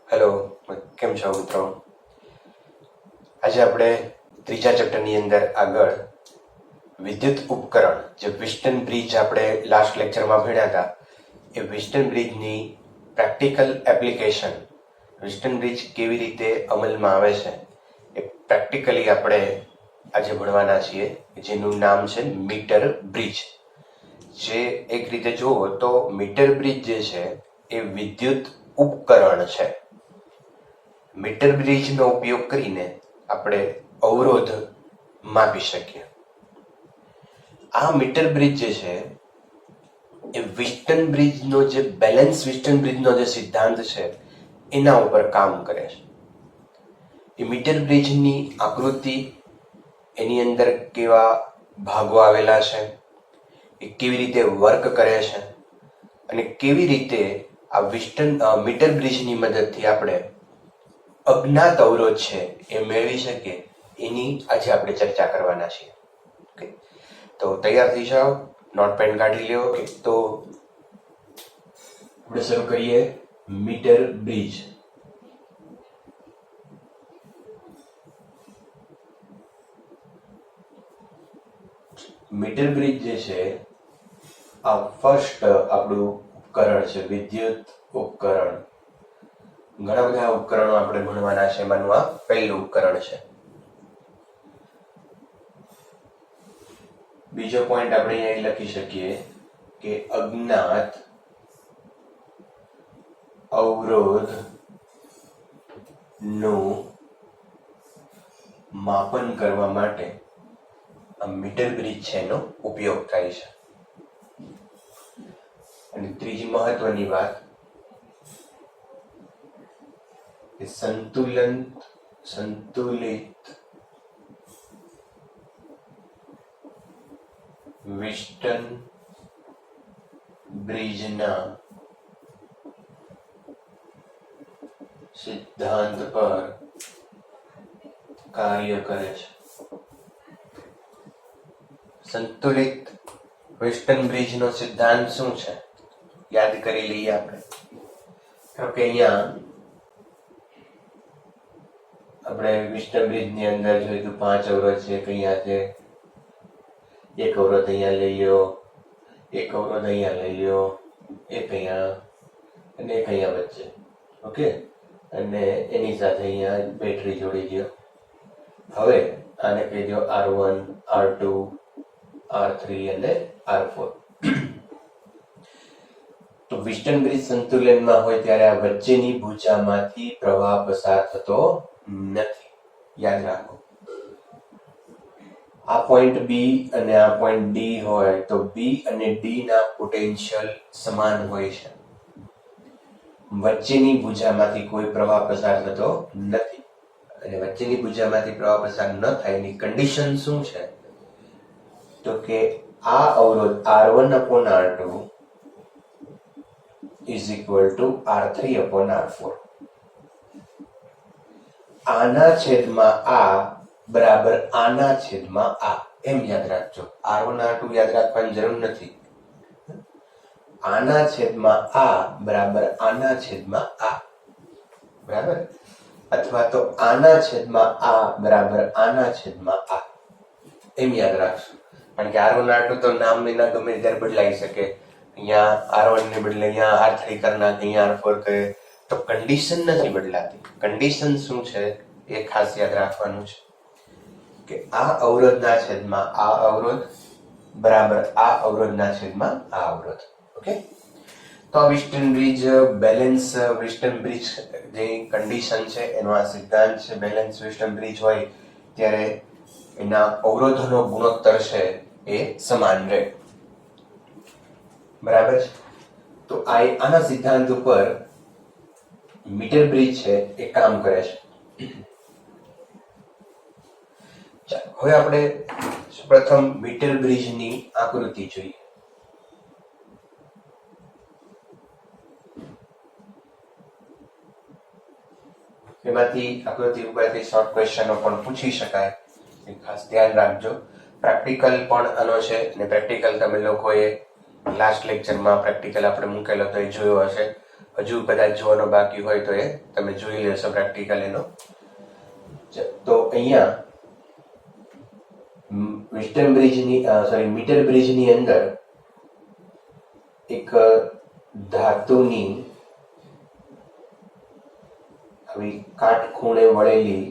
Hello, કેમ છો મિત્રો? આજે આપણે ત્રીજા ચેપ્ટરની અંદર આગળ વિદ્યુત ઉપકરણ જે વિસ્ટન બ્રિજ આપણે લાસ્ટ લેક્ચરમાં ભણ્યા હતા એ વિસ્ટન બ્રિજની પ્રેક્ટિકલ એપ્લિકેશન, વિસ્ટન બ્રિજ કેવી રીતે અમલમાં આવે છે એ પ્રેક્ટિકલી આપણે આજે ભણવાના છીએ, જેનું નામ છે મીટર બ્રિજ. જે એક રીતે જુઓ તો મીટર બ્રિજ જે છે એ વિદ્યુત ઉપકરણ છે. મીટર બ્રિજનો ઉપયોગ કરીને આપણે અવરોધ માપી શકીએ. આ મીટર બ્રિજ જે છે એ વિસ્ટન બ્રિજનો જે બેલેન્સ વિસ્ટન બ્રિજનો જે સિદ્ધાંત છે એના ઉપર કામ કરે છે. એ મીટર બ્રિજની આકૃતિ, એની અંદર કેવા ભાગો આવેલા છે, એ કેવી રીતે વર્ક કરે છે અને કેવી રીતે આ મીટર બ્રિજની મદદથી આપણે અજ્ઞાત અવરોધ છે એ મેળવી શકીએ, એની આજે આપણે ચર્ચા કરવાના છીએ. ઓકે, તો તૈયાર થઈ જાઓ, નોટ પેન કાઢી લ્યો. તો આપણે શરૂ કરીએ. Metre bridge. મીટર બ્રિજ જે છે આ ફર્સ્ટ આપણું ઉપકરણ છે, વિદ્યુત ઉપકરણ. ઘણા બધા ઉપકરણો આપણે ભણવાના છે, એમાંનું આ પહેલું ઉપકરણ છે. બીજો પોઈન્ટ આપણે અહીંયા લખી શકીએ કે અજ્ઞાત અવરોધ નું માપન કરવા માટે આ મીટર બ્રિજ છે એનો ઉપયોગ થાય છે. અને ત્રીજી મહત્વની વાત કે સંતુલિત વિસ્ટન બ્રિજના સિદ્ધાંત પર કાર્ય કરે છે. સંતુલિત વિસ્ટન બ્રિજનો સિદ્ધાંત શું છે યાદ કરી લઈએ આપણે. કે અહીંયા આપણે વિસ્ટન બ્રિજની અંદર જોયું તો 5 અવરોધ છે. અહીંયા છે એક અવરોધ, અહીંયા લઈ લ્યો, એક અવરોધ અહીંયા લઈ લ્યો, એક અહીંયા અને એક અહીંયા વચ્ચે. ઓકે, અને એની સાથે અહીંયા બેટરી જોડી દો. હવે આને કહી દો R1, R2, R3 અને R4. તો વિસ્ટન બ્રિજ સંતુલનમાં હોય ત્યારે આ વચ્ચેની ભુજામાંથી પ્રવાહ પસાર થતો નથી, યાદ રાખો. આ પોઈન્ટ બી અને આ પોઈન્ટ ડી હોય તો બી અને ડી ના પોટેન્શિયલ સમાન હોય છે. વચ્ચેની ભુજામાંથી કોઈ પ્રવાહ પસાર થતો નથી, અને વચ્ચેની ભુજામાંથી પ્રવાહ પસાર ન થાય એની કન્ડિશન શું છે તો કે આ અવરોધ R1/R2 is equal to R3/R4. આના છેદમાં આ બરાબર આના છેદમાં આ, એમ યાદ રાખજો. R1 R2 યાદ રાખવાની જરૂર નથી. આના છેદમાં આ બરાબર આના છેદમાં આ, બરાબર, અથવા તો આના છેદમાં આ બરાબર આના છેદમાં આ, એમ યાદ રાખશો. કારણ કે R1 R2 તો નામ વિના ગમે ત્યારે બદલાઈ શકે. અહીંયા R1 ને બદલે અહીંયા R3 કરી નાખે, અહીંયા R4 કરે તો કન્ડિશન નથી બદલાતી. કન્ડિશન શું છે એ ખાસ યાદ રાખવાનું છે કે આ અવરોધના છેદમાં આ અવરોધ બરાબર આ અવરોધના છેદમાં આ અવરોધ. ઓકે, તો આ વિસ્ટન બ્રિજ બેલેન્સ વિસ્ટન બ્રિજ જે કન્ડિશન છે એનો આ સિદ્ધાંત છે. બેલેન્સ વિસ્ટન બ્રિજ હોય ત્યારે એના અવરોધનો ગુણોત્તર છે એ સમાન રહે, બરાબર છે. તો આના સિદ્ધાંત ઉપર મીટર બ્રિજ છે એ કામ કરે છે. હવે આપણે પ્રથમ મીટર બ્રિજની આકૃતિ જોઈએ. એમાંથી આકૃતિ ઉપરથી શોર્ટ ક્વેશ્ચનો પણ પૂછી શકાય, ખાસ ધ્યાન રાખજો. પ્રેક્ટિકલ પણ આનો છે, અને પ્રેક્ટિકલ તમે લોકોએ લાસ્ટ લેક્ચરમાં પ્રેક્ટિકલ આપણે મૂકેલો તો એ જોયો હશે. હજુ કદાચ જોવાનો બાકી હોય તો એ તમે જોઈ લેશો પ્રેક્ટિકલ એનો. તો અહીંયા વિસ્ટન બ્રિજની મીટર બ્રિજની અંદર એક ધાતુની આવી કાટખૂણે વળેલી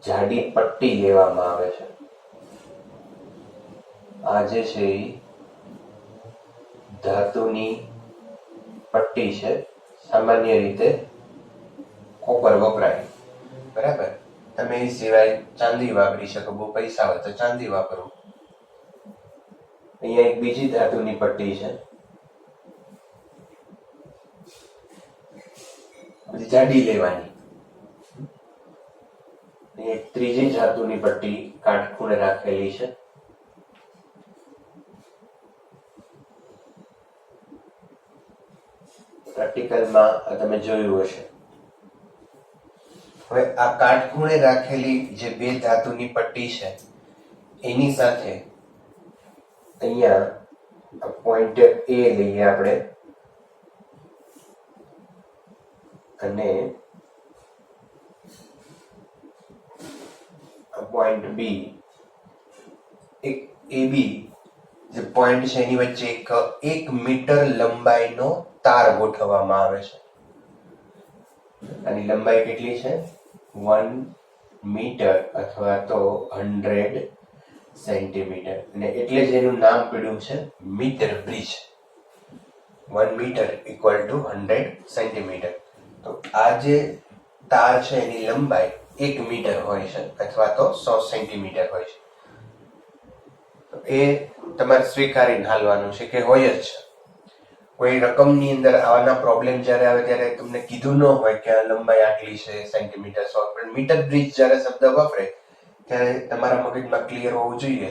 જાડી પટ્ટી લેવામાં આવે છે. આ જે છે એ ધાતુની પટ્ટી છે. સામાન્ય રીતે કોપર વપરાય, બરાબર. તમે એ સિવાય ચાંદી વાપરી શકો, બહુ પૈસા હોય તો ચાંદી વાપરો. અહીંયા એક બીજી ધાતુની પટ્ટી છે, જાડી લેવાની. એક ત્રીજી ધાતુની પટ્ટી કાટખૂણે રાખેલી છે. પ્રેક્ટિકલમાં તમે જોયું હશે. હવે આ કાટખૂણે રાખેલી જે બે ધાતુની પટ્ટી છે એની સાથે અહીંયા પોઈન્ટ એ લઈએ આપણે અને પોઈન્ટ બી, એક એ બી જે પોઈન્ટ છે એની વચ્ચે એક મીટર લંબાઈનો તાર ગોઠવવામાં આવે છે. આની લંબાઈ કેટલી છે? 1 મીટર અથવા તો 100 સેન્ટીમીટર, અને એટલે જ એનું નામ પડ્યું છે metre bridge. 1 metre equal to 100 centimetre. તો આ જે તાર છે એની લંબાઈ 1 મીટર હોય છે અથવા તો 100 સેન્ટીમીટર હોય છે. તો એ તમારે સ્વીકારીને હાલવાનું છે કે હોય જ છે. કોઈ રકમની અંદર આવાના પ્રોબ્લેમ જ્યારે આવે ત્યારે તમને કીધું ન હોય કે આ લંબાઈ આટલી છે સેન્ટીમીટર 100, પણ મીટર બ્રિજ જ્યારે શબ્દ વપરાય ત્યારે તમારા મગજમાં ક્લિયર હોવું જોઈએ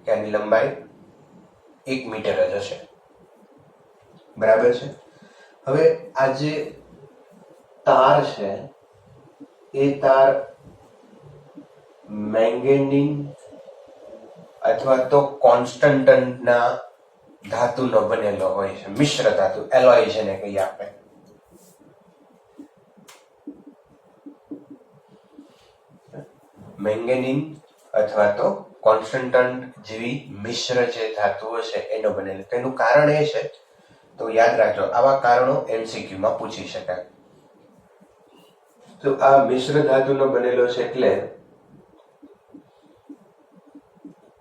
કે આની લંબાઈ 1 મીટર જ હશે, બરાબર છે. હવે આ જે તાર છે એ તાર મેંગેનીન અથવા તો કોન્સ્ટન્ટના ધાતુનો બનેલો હોય છે, મિશ્ર ધાતુ, એલોય જેને કહીએ આપણે. મેંગેનીન અથવા તો કોન્સ્ટન્ટ જેવી મિશ્ર જે ધાતુઓ છે એનો બનેલો. તેનું કારણ એ છે, તો યાદ રાખજો, આવા કારણો MCQ માં પૂછી શકાય. તો આ મિશ્ર ધાતુનો બનેલો છે એટલે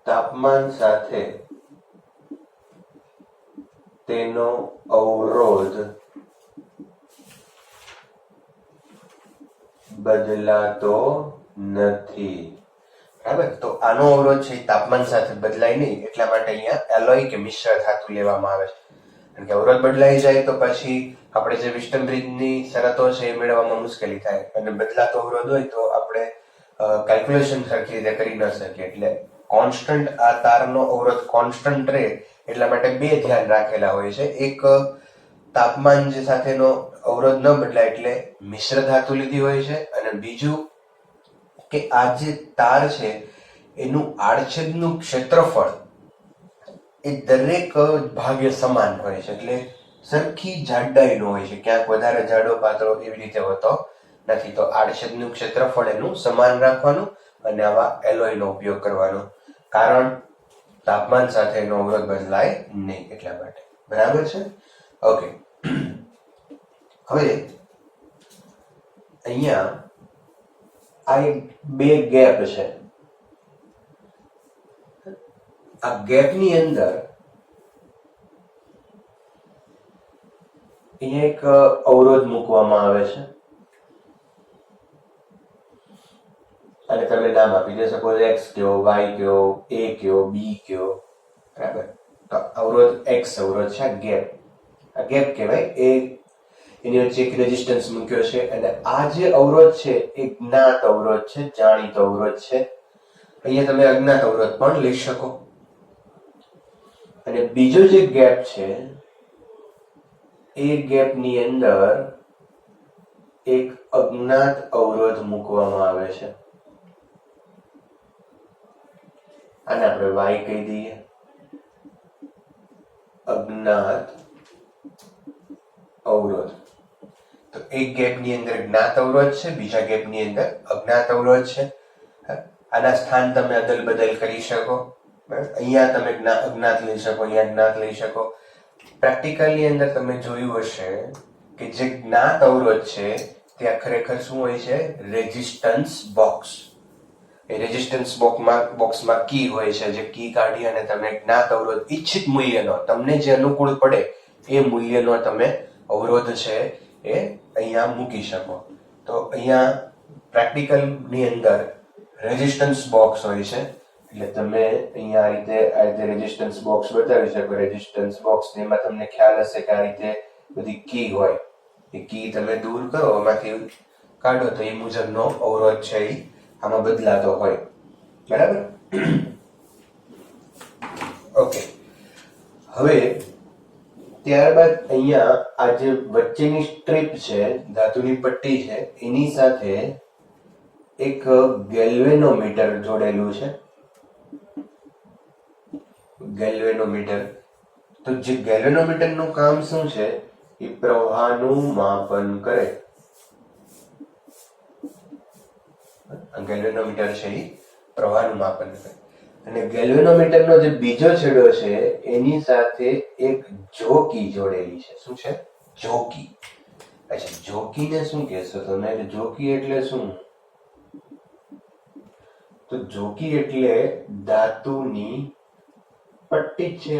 તાપમાન સાથે તેનો અવરોધ બદલાતો નથી, બરાબર. તો આનો અવરોધ છે તાપમાન સાથે બદલાય નહીં, એટલા માટે અહીંયા એલોય કે મિશ્ર ધાતુ લેવામાં આવે છે. કારણ કે અવરોધ બદલાઈ જાય તો પછી આપણે જે વિસ્ટન બ્રિજની શરતો છે એ મેળવવામાં મુશ્કેલી થાય, અને બદલાતો અવરોધ હોય તો આપણે કેલ્ક્યુલેશન સરખી રીતે કરી ન શકીએ. એટલે કોન્સ્ટન્ટ આ તારનો અવરોધ કોન્સ્ટન્ટ રહે એટલા માટે બે ધ્યાન રાખેલા હોય છે. એક, તાપમાન જે સાથેનો અવરોધ ન બદલાય એટલે મિશ્ર ધાતુ લીધી હોય છે, અને બીજું કે આ જે તાર છે એનું આડછેદનું ક્ષેત્રફળ એ દરેક ભાગે સમાન હોય છે, એટલે સરખી જાડાઈનો હોય છે, ક્યાંક વધારે જાડો પાતળો એવી રીતે હોતો નથી. તો આડછેદનું ક્ષેત્રફળ એનું સમાન રાખવાનું અને આવા એલોયનો ઉપયોગ કરવાનો, કારણ તાપમાન સાથે એનો અવરોધ બદલાય નહીં એટલા માટે, બરાબર છે. ઓકે, હવે અહીંયા આ બે ગેપ છે. આ ગેપની અંદર અહીંયા એક અવરોધ મૂકવામાં આવે છે અને તમે નામ આપી દે, સપોઝ x કયો, y કયો, a કયો, b કયો, બરાબર. તો અવરોધ x અવરોધ છે, આ ગેપ કહેવાય. એની વચ્ચે એક રેઝિસ્ટન્સ મૂક્યો છે, અને આ જે અવરોધ છે એ જ્ઞાત અવરોધ છે, જાણીતો અવરોધ છે. અહીંયા તમે અજ્ઞાત અવરોધ પણ લઈ શકો. અને બીજો જે ગેપ છે એ ગેપની અંદર એક અજ્ઞાત અવરોધ મૂકવામાં આવે છે. આને આપણે y કહી દઈએ, અજ્ઞાત અવરોધ. અવરોધ. તો એક ગેપની અંદર જ્ઞાત અવરોધ છે, બીજા ગેપની અંદર અજ્ઞાત અવરોધ છે. આના સ્થાન તમે અદલ બદલ કરી શકો. અહીંયા તમે અજ્ઞાત લઈ શકો, અહીંયા જ્ઞાત લઈ શકો. પ્રેક્ટિકલની અંદર તમે જોયું હશે કે જે જ્ઞાત અવરોધ છે ત્યાં ખરેખર શું હોય છે? Resistance box. એ રેઝિસ્ટન્સ બોક્સમાં કી હોય છે. જે કી કાઢી અને તમે જ્ઞાત અવરોધ ઈચ્છિત મૂલ્યનો, તમને જે અનુકૂળ પડે એ મૂલ્યનો તમે અવરોધ છે એ અહીંયા મૂકી શકો. તો અહીંયા પ્રેક્ટિકલની અંદર રેઝિસ્ટન્સ બોક્સ હોય છે, એટલે તમે અહીંયા આ રીતે રેઝિસ્ટન્સ બોક્સ બતાવી શકો. રેઝિસ્ટન્સ બોક્સ એમાં તમને ખ્યાલ હશે કે આ રીતે બધી કી હોય. એ કી તમે દૂર કરો, એમાંથી કાઢો તો એ મુજબનો અવરોધ છે એ આમાં બદલાતો હોય. બરાબર? ઓકે. હવે ત્યારબાદ અહીંયા આ જે વચ્ચેની સ્ટ્રીપ છે, ધાતુની પટ્ટી છે, એની સાથે એક ગેલ્વેનોમીટર જોડેલું છે. ગેલ્વેનોમીટર. તો જે ગેલ્વેનોમીટરનું કામ શું છે? એ પ્રવાહનું માપન કરે. ગેલ્વેનોમીટર છે એ પ્રવાહનું માપન કરે. અને ગેલ્વેનોમીટરનો જે બીજો છેડો છે એની સાથે એક જોકી જોડેલી છે. શું છે? જોકી. અચ્છા, જોકીને શું કહેશો તમે? જોકી એટલે શું? તો જોકી એટલે ધાતુની પટ્ટી છે.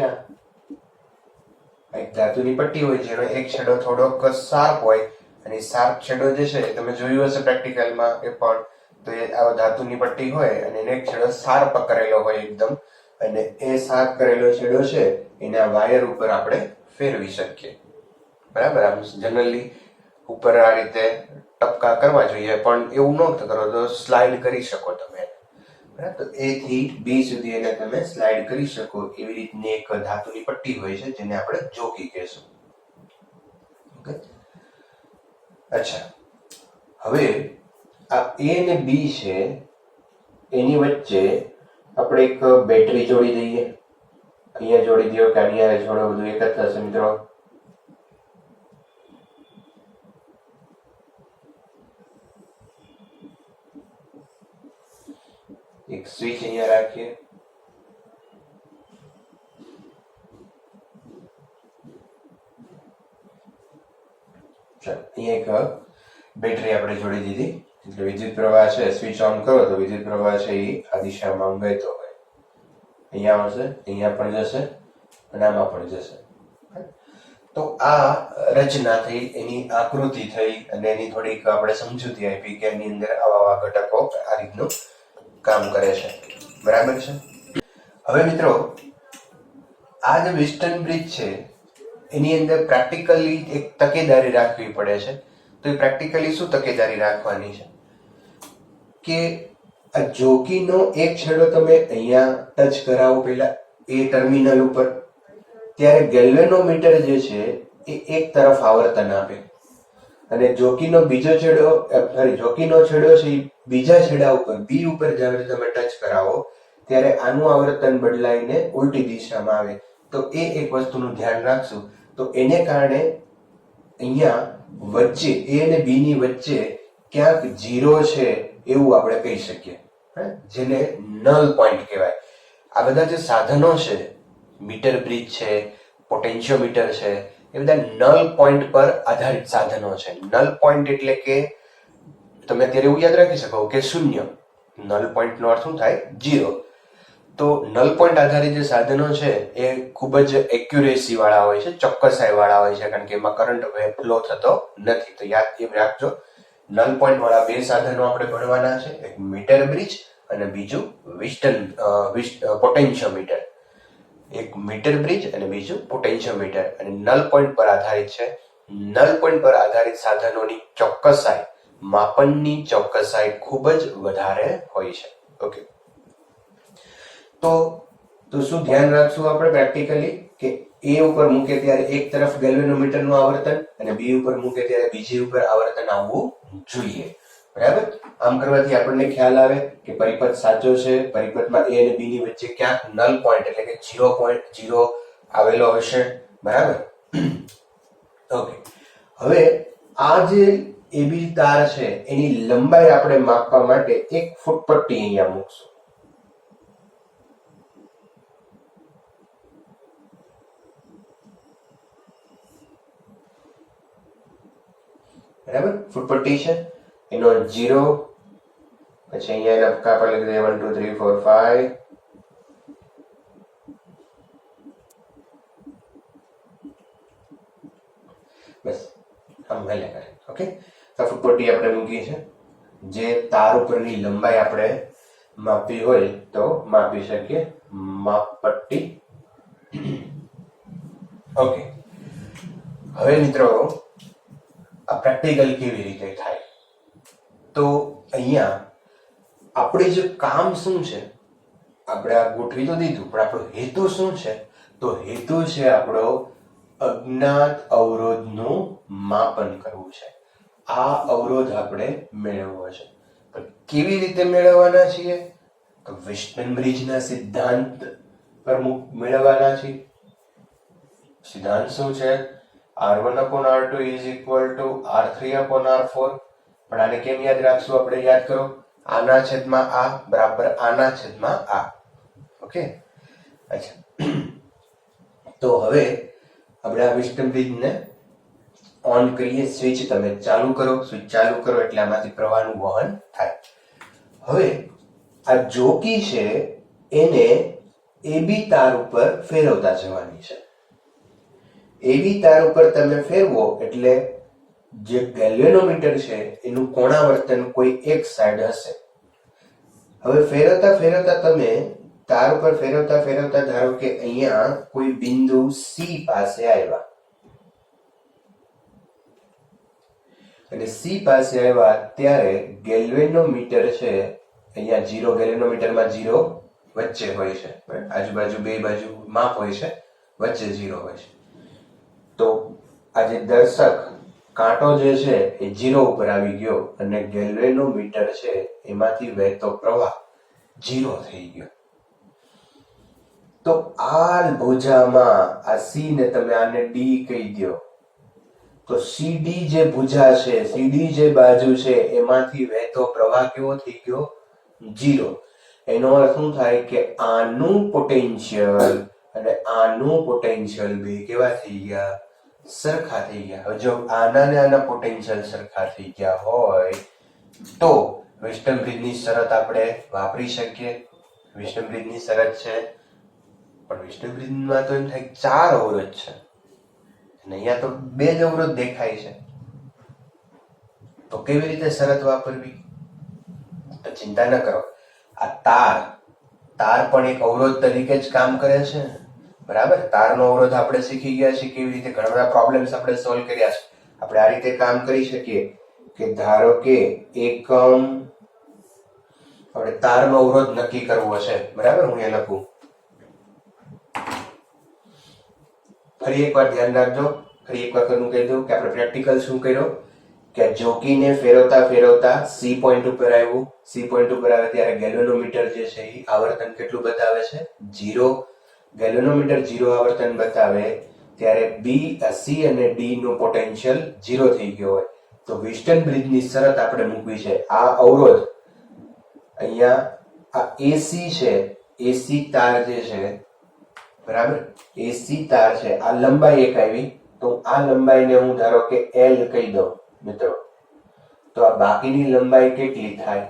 આ એક ધાતુની પટ્ટી હોય છે, એનો એક છેડો થોડોક શાર્પ હોય, અને શાર્પ છેડો જે છે તમે જોયું હશે પ્રેક્ટિકલમાં એ પણ. તો એ આ ધાતુની પટ્ટી હોય અને એને એક છેડો શાર્પ કરેલો હોય એકદમ, અને એ શાર્પ કરેલો છેડો છે એને આ વાયર ઉપર આપણે ફેરવી શકીએ. બરાબર? આમ જનરલી ઉપર આ રીતે ટપકા કરવા જોઈએ, પણ એવું ન કરો તો સ્લાઇડ કરી શકો તમે. બરાબર? તો એ થી બી સુધી એને તમે સ્લાઇડ કરી શકો. એવી રીતની એક ધાતુની પટ્ટી હોય છે જેને આપણે જોકી કહેશું. ઓકે. અચ્છા, હવે આ એ અને બી છે એની વચ્ચે આપણે એક બેટરી જોડી દઈએ. અહીંયા જોડી દો કે અહીંયા જોડો, બધું એક જ થશે મિત્રો. એક સ્વિચ અહીંયા રાખીએ. ચાલો, અહીંયા એક બેટરી આપણે જોડી દીધી. એટલે વિદ્યુત પ્રવાહ છે, સ્વિચ ઓન કરો તો વિદ્યુત પ્રવાહ છે એ આ દિશામાં વહેતો હોય. અહીંયા આવશે, અહીંયા પણ જશે અને આમાં પણ જશે. તો આ રચના થઈ, એની આકૃતિ થઈ, અને એની થોડીક આપણે સમજૂતી આપી કે એની અંદર આવા ઘટકો આ રીતનું કામ કરે છે. બરાબર છે? હવે મિત્રો, આ જે વિસ્ટન બ્રિજ છે એની અંદર પ્રેક્ટિકલી એક તકેદારી રાખવી પડે છે. તો એ પ્રેક્ટિકલી શું તકેદારી રાખવાની છે કે આ જોકીનો એક છેડો તમે અહીંયા ટચ કરાવો પહેલા એ ટર્મિનલ ઉપર, ત્યારે ગેલ્વેનોમીટર જે છે એ એક તરફ આવર્તન આપે, અને જોકીનો બીજો છેડો જોકીનો છેડો છે એ બીજા છેડા ઉપર બી ઉપર જ્યારે તમે ટચ કરાવો ત્યારે આનું આવર્તન બદલાઈને ઉલટી દિશામાં આવે. તો એ એક વસ્તુનું ધ્યાન રાખશું. તો એને કારણે અહીંયા વચ્ચે એ અને બી ની વચ્ચે ક્યાંક 0 છે એવું આપણે કહી શકીએ, જેને નલ પોઈન્ટ કહેવાય. આ બધા જે સાધનો છે, મીટર બ્રિજ છે, પોટેન્શિયોમીટર છે, એ બધા નલ પોઈન્ટ પર આધારિત સાધનો છે. નલ પોઈન્ટ એટલે કે તમે અત્યારે એવું યાદ રાખી શકો કે 0. નલ પોઈન્ટ નો અર્થ શું થાય? 0. તો નલ પોઈન્ટ આધારિત જે સાધનો છે એ ખૂબ જ એક્યુરેસી વાળા હોય છે, ચોક્કસાઈ વાળા હોય છે, કારણ કે એમાં કરંટ ફ્લો થતો નથી. તો યાદ એમ રાખજો, નલ પોઈન્ટ વાળા બે સાધનો આપણે ભણવાના છે, એક મીટર બ્રિજ અને બીજું પોટેન્શિયોમીટર. એક મીટર બ્રિજ અને બીજું પોટેન્શિયોમીટર, અને નલ પોઈન્ટ પર આધારિત છે. નલ પોઈન્ટ પર આધારિત સાધનોની ચોક્કસાઈ, માપનની ચોક્કસાઈ ખૂબ જ વધારે હોય છે. ઓકે. તો શું ધ્યાન રાખશું આપણે પ્રેક્ટિકલી કે એ ઉપર મૂકે ત્યારે એક તરફ ગેલ્વેનોમીટરનું આવર્તન અને બી ઉપર મૂકે ત્યારે બીજી ઉપર આવર્તન આવવું જોઈએ. બરાબર? આમ કરવાથી આપણને ખ્યાલ આવે કે પરિપથ સાચો છે. પરિપથમાં એ અને બી ની વચ્ચે ક્યાંક નલ પોઈન્ટ એટલે કે 0.0 આવેલો હશે. બરાબર? ઓકે. હવે આ જે એબી તાર છે એની લંબાઈ આપણે માપવા માટે એક ફૂટપટ્ટી અહીંયા મૂકશું. બરાબર, ફૂટપટ્ટી છે એનો 0, પછી અહીંયા એના કાપા લખી દઈએ 1 2 3 4 5. બસ આમ હાલ્યા કરે. ઓકે, તો ફૂટપટ્ટી આપણે મૂકી છે. જે તાર ઉપરની લંબાઈ આપણે માપવી હોય તો માપી શકીએ, માપપટ્ટી. ઓકે, હવે મિત્રો આ પ્રેક્ટિકલ કેવી રીતે થાય? તો અહીંયા આપણે જે કામ શું છે, આપણે આ ગોઠવી તો દીધું, પણ આપણો હેતુ શું છે? તો હેતુ છે આપણો અજ્ઞાત અવરોધનું માપન કરવું છે. આ અવરોધ આપણે મેળવવો છે. પણ કેવી રીતે મેળવવાના છીએ? તો વિસ્ટન બ્રિજના સિદ્ધાંત પર મેળવવાના છીએ. સિદ્ધાંત શું છે? R1/R2 is equal to R3/R4. પણ આને કેમ યાદ રાખશું આપણે? યાદ કરો, આના છેદમાં આ બરાબર આના છેદમાં આ. ઓકે, અચ્છા, તો હવે આપણે આ વિસ્ટન બ્રિજને ઓન કરીએ. સ્વિચ તમે ચાલુ કરો, સ્વિચ ચાલુ કરો એટલે આમાંથી પ્રવાહનું વહન થાય. હવે આ જોકી છે એને એબી તાર ઉપર ફેરવતા જવાની છે. એબી તાર ઉપર તમે ફેરવો એટલે જે ગેલ્વેનોમીટર છે એનું કોણાવર્તન કોઈ એક સાઈડ હશે. હવે ફેરવતા ફેરવતા તમે તાર ઉપર ફેરવતા ફેરવતા ધારો કે અહીંયા કોઈ બિંદુ સી પાસે આવ્યા, અને સી પાસે આવ્યા ત્યારે ગેલ્વેનોમીટર છે અહીંયા 0, ગેલ્વેનોમીટરમાં 0 વચ્ચે હોય છે, આજુબાજુ બે બાજુ માપ હોય છે, વચ્ચે 0 હોય છે. તો આ જે દર્શક કાંટો જે છે એ 0 ઉપર આવી ગયો અને ગેલ્વેનોમીટર છે એમાંથી વહેતો પ્રવાહ 0 થઈ ગયો. તો આ ભુજામાં આ સી ને તમે આને ડી કહી દો, તો સીડી જે ભુજા છે, સીડી જે બાજુ છે એમાંથી વહેતો પ્રવાહ કેવો થઈ ગયો? 0. એનો અર્થ શું થાય કે આનું પોટેન્શિયલ અને આનું પોટેન્શિયલ બે કેવા થઈ ગયા? સરખા થઈ ગયા. હવે જો આના ને આના પોટેન્શિયલ સરખા થઈ ગયા હોય તો વિસ્ટન બ્રિજની શરત આપણે વાપરી શકીએ. વિસ્ટન બ્રિજની શરત છે, પણ વિસ્ટન બ્રિજમાં તો એમ થાય 4 અવરોધ છે અને અહીંયા તો 2 જ અવરોધ દેખાય છે. તો કેવી રીતે શરત વાપરવી? તો ચિંતા ન કરો, આ તાર પણ એક અવરોધ તરીકે જ કામ કરે છે. બરાબર, તારનો અવરોધ આપણે શીખી ગયા છીએ કેવી રીતે, ઘણા બધા પ્રોબ્લેમ્સ આપણે સોલ્વ કર્યા છે. આપણે આ રીતે કામ કરી શકીએ કે ધારો કે એકમ, આપણે તારનો અવરોધ નક્કી કરવો છે. બરાબર, હું એ લખું. ફરી એકવાર ધ્યાન રાખજો, ફરી એકવાર કહી દઉં કે આપણે પ્રેક્ટિકલ શું કર્યો કે જોકીને ફેરવતા ફેરવતા સી પોઈન્ટ ઉપર આવ્યું. સી પોઈન્ટ ઉપર આવે ત્યારે ગેલ્વેનોમીટર જે છે એ આવર્તન કેટલું બતાવે છે? 0. ગેલ્વેનોમીટર 0 આવર્તન બતાવે ત્યારે સી અને ડી નું પોટેન્શિયલ 0 થઈ ગયો હોય તો વિસ્ટન બ્રિજની શરત આપણે મૂકવી છે. આ અવરોધ અહીંયા આ એસી છે, એસી તાર જે છે, બરાબર, એસી તાર છે, આ લંબાઈ એક આવી, તો આ લંબાઈને હું ધારો કે L કહી દઉં મિત્રો, તો આ બાકીની લંબાઈ કેટલી થાય?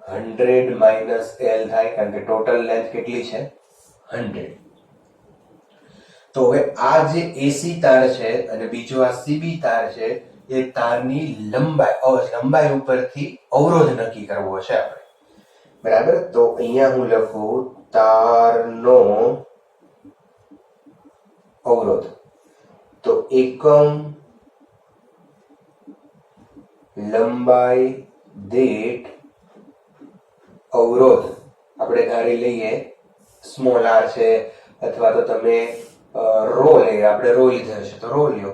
100 માઇનસ L થાય, કારણ કે ટોટલ લેન્થ કેટલી છે? 100. તો હવે આ જે એસી તાર છે અને બીજો આ સીબી તાર છે એ તારની લંબાઈ ઉપરથી અવરોધ નક્કી કરવો છે આપણે. બરાબર, તો અહીંયા હું લખું તારનો અવરોધ. તો એકમ લંબાઈ દીઠ અવરોધ આપણે ધારી લઈએ સ્મોલ r છે, અથવા તો તમે રો લઈએ, આપણે રો લીધો છે તો રો લ્યો.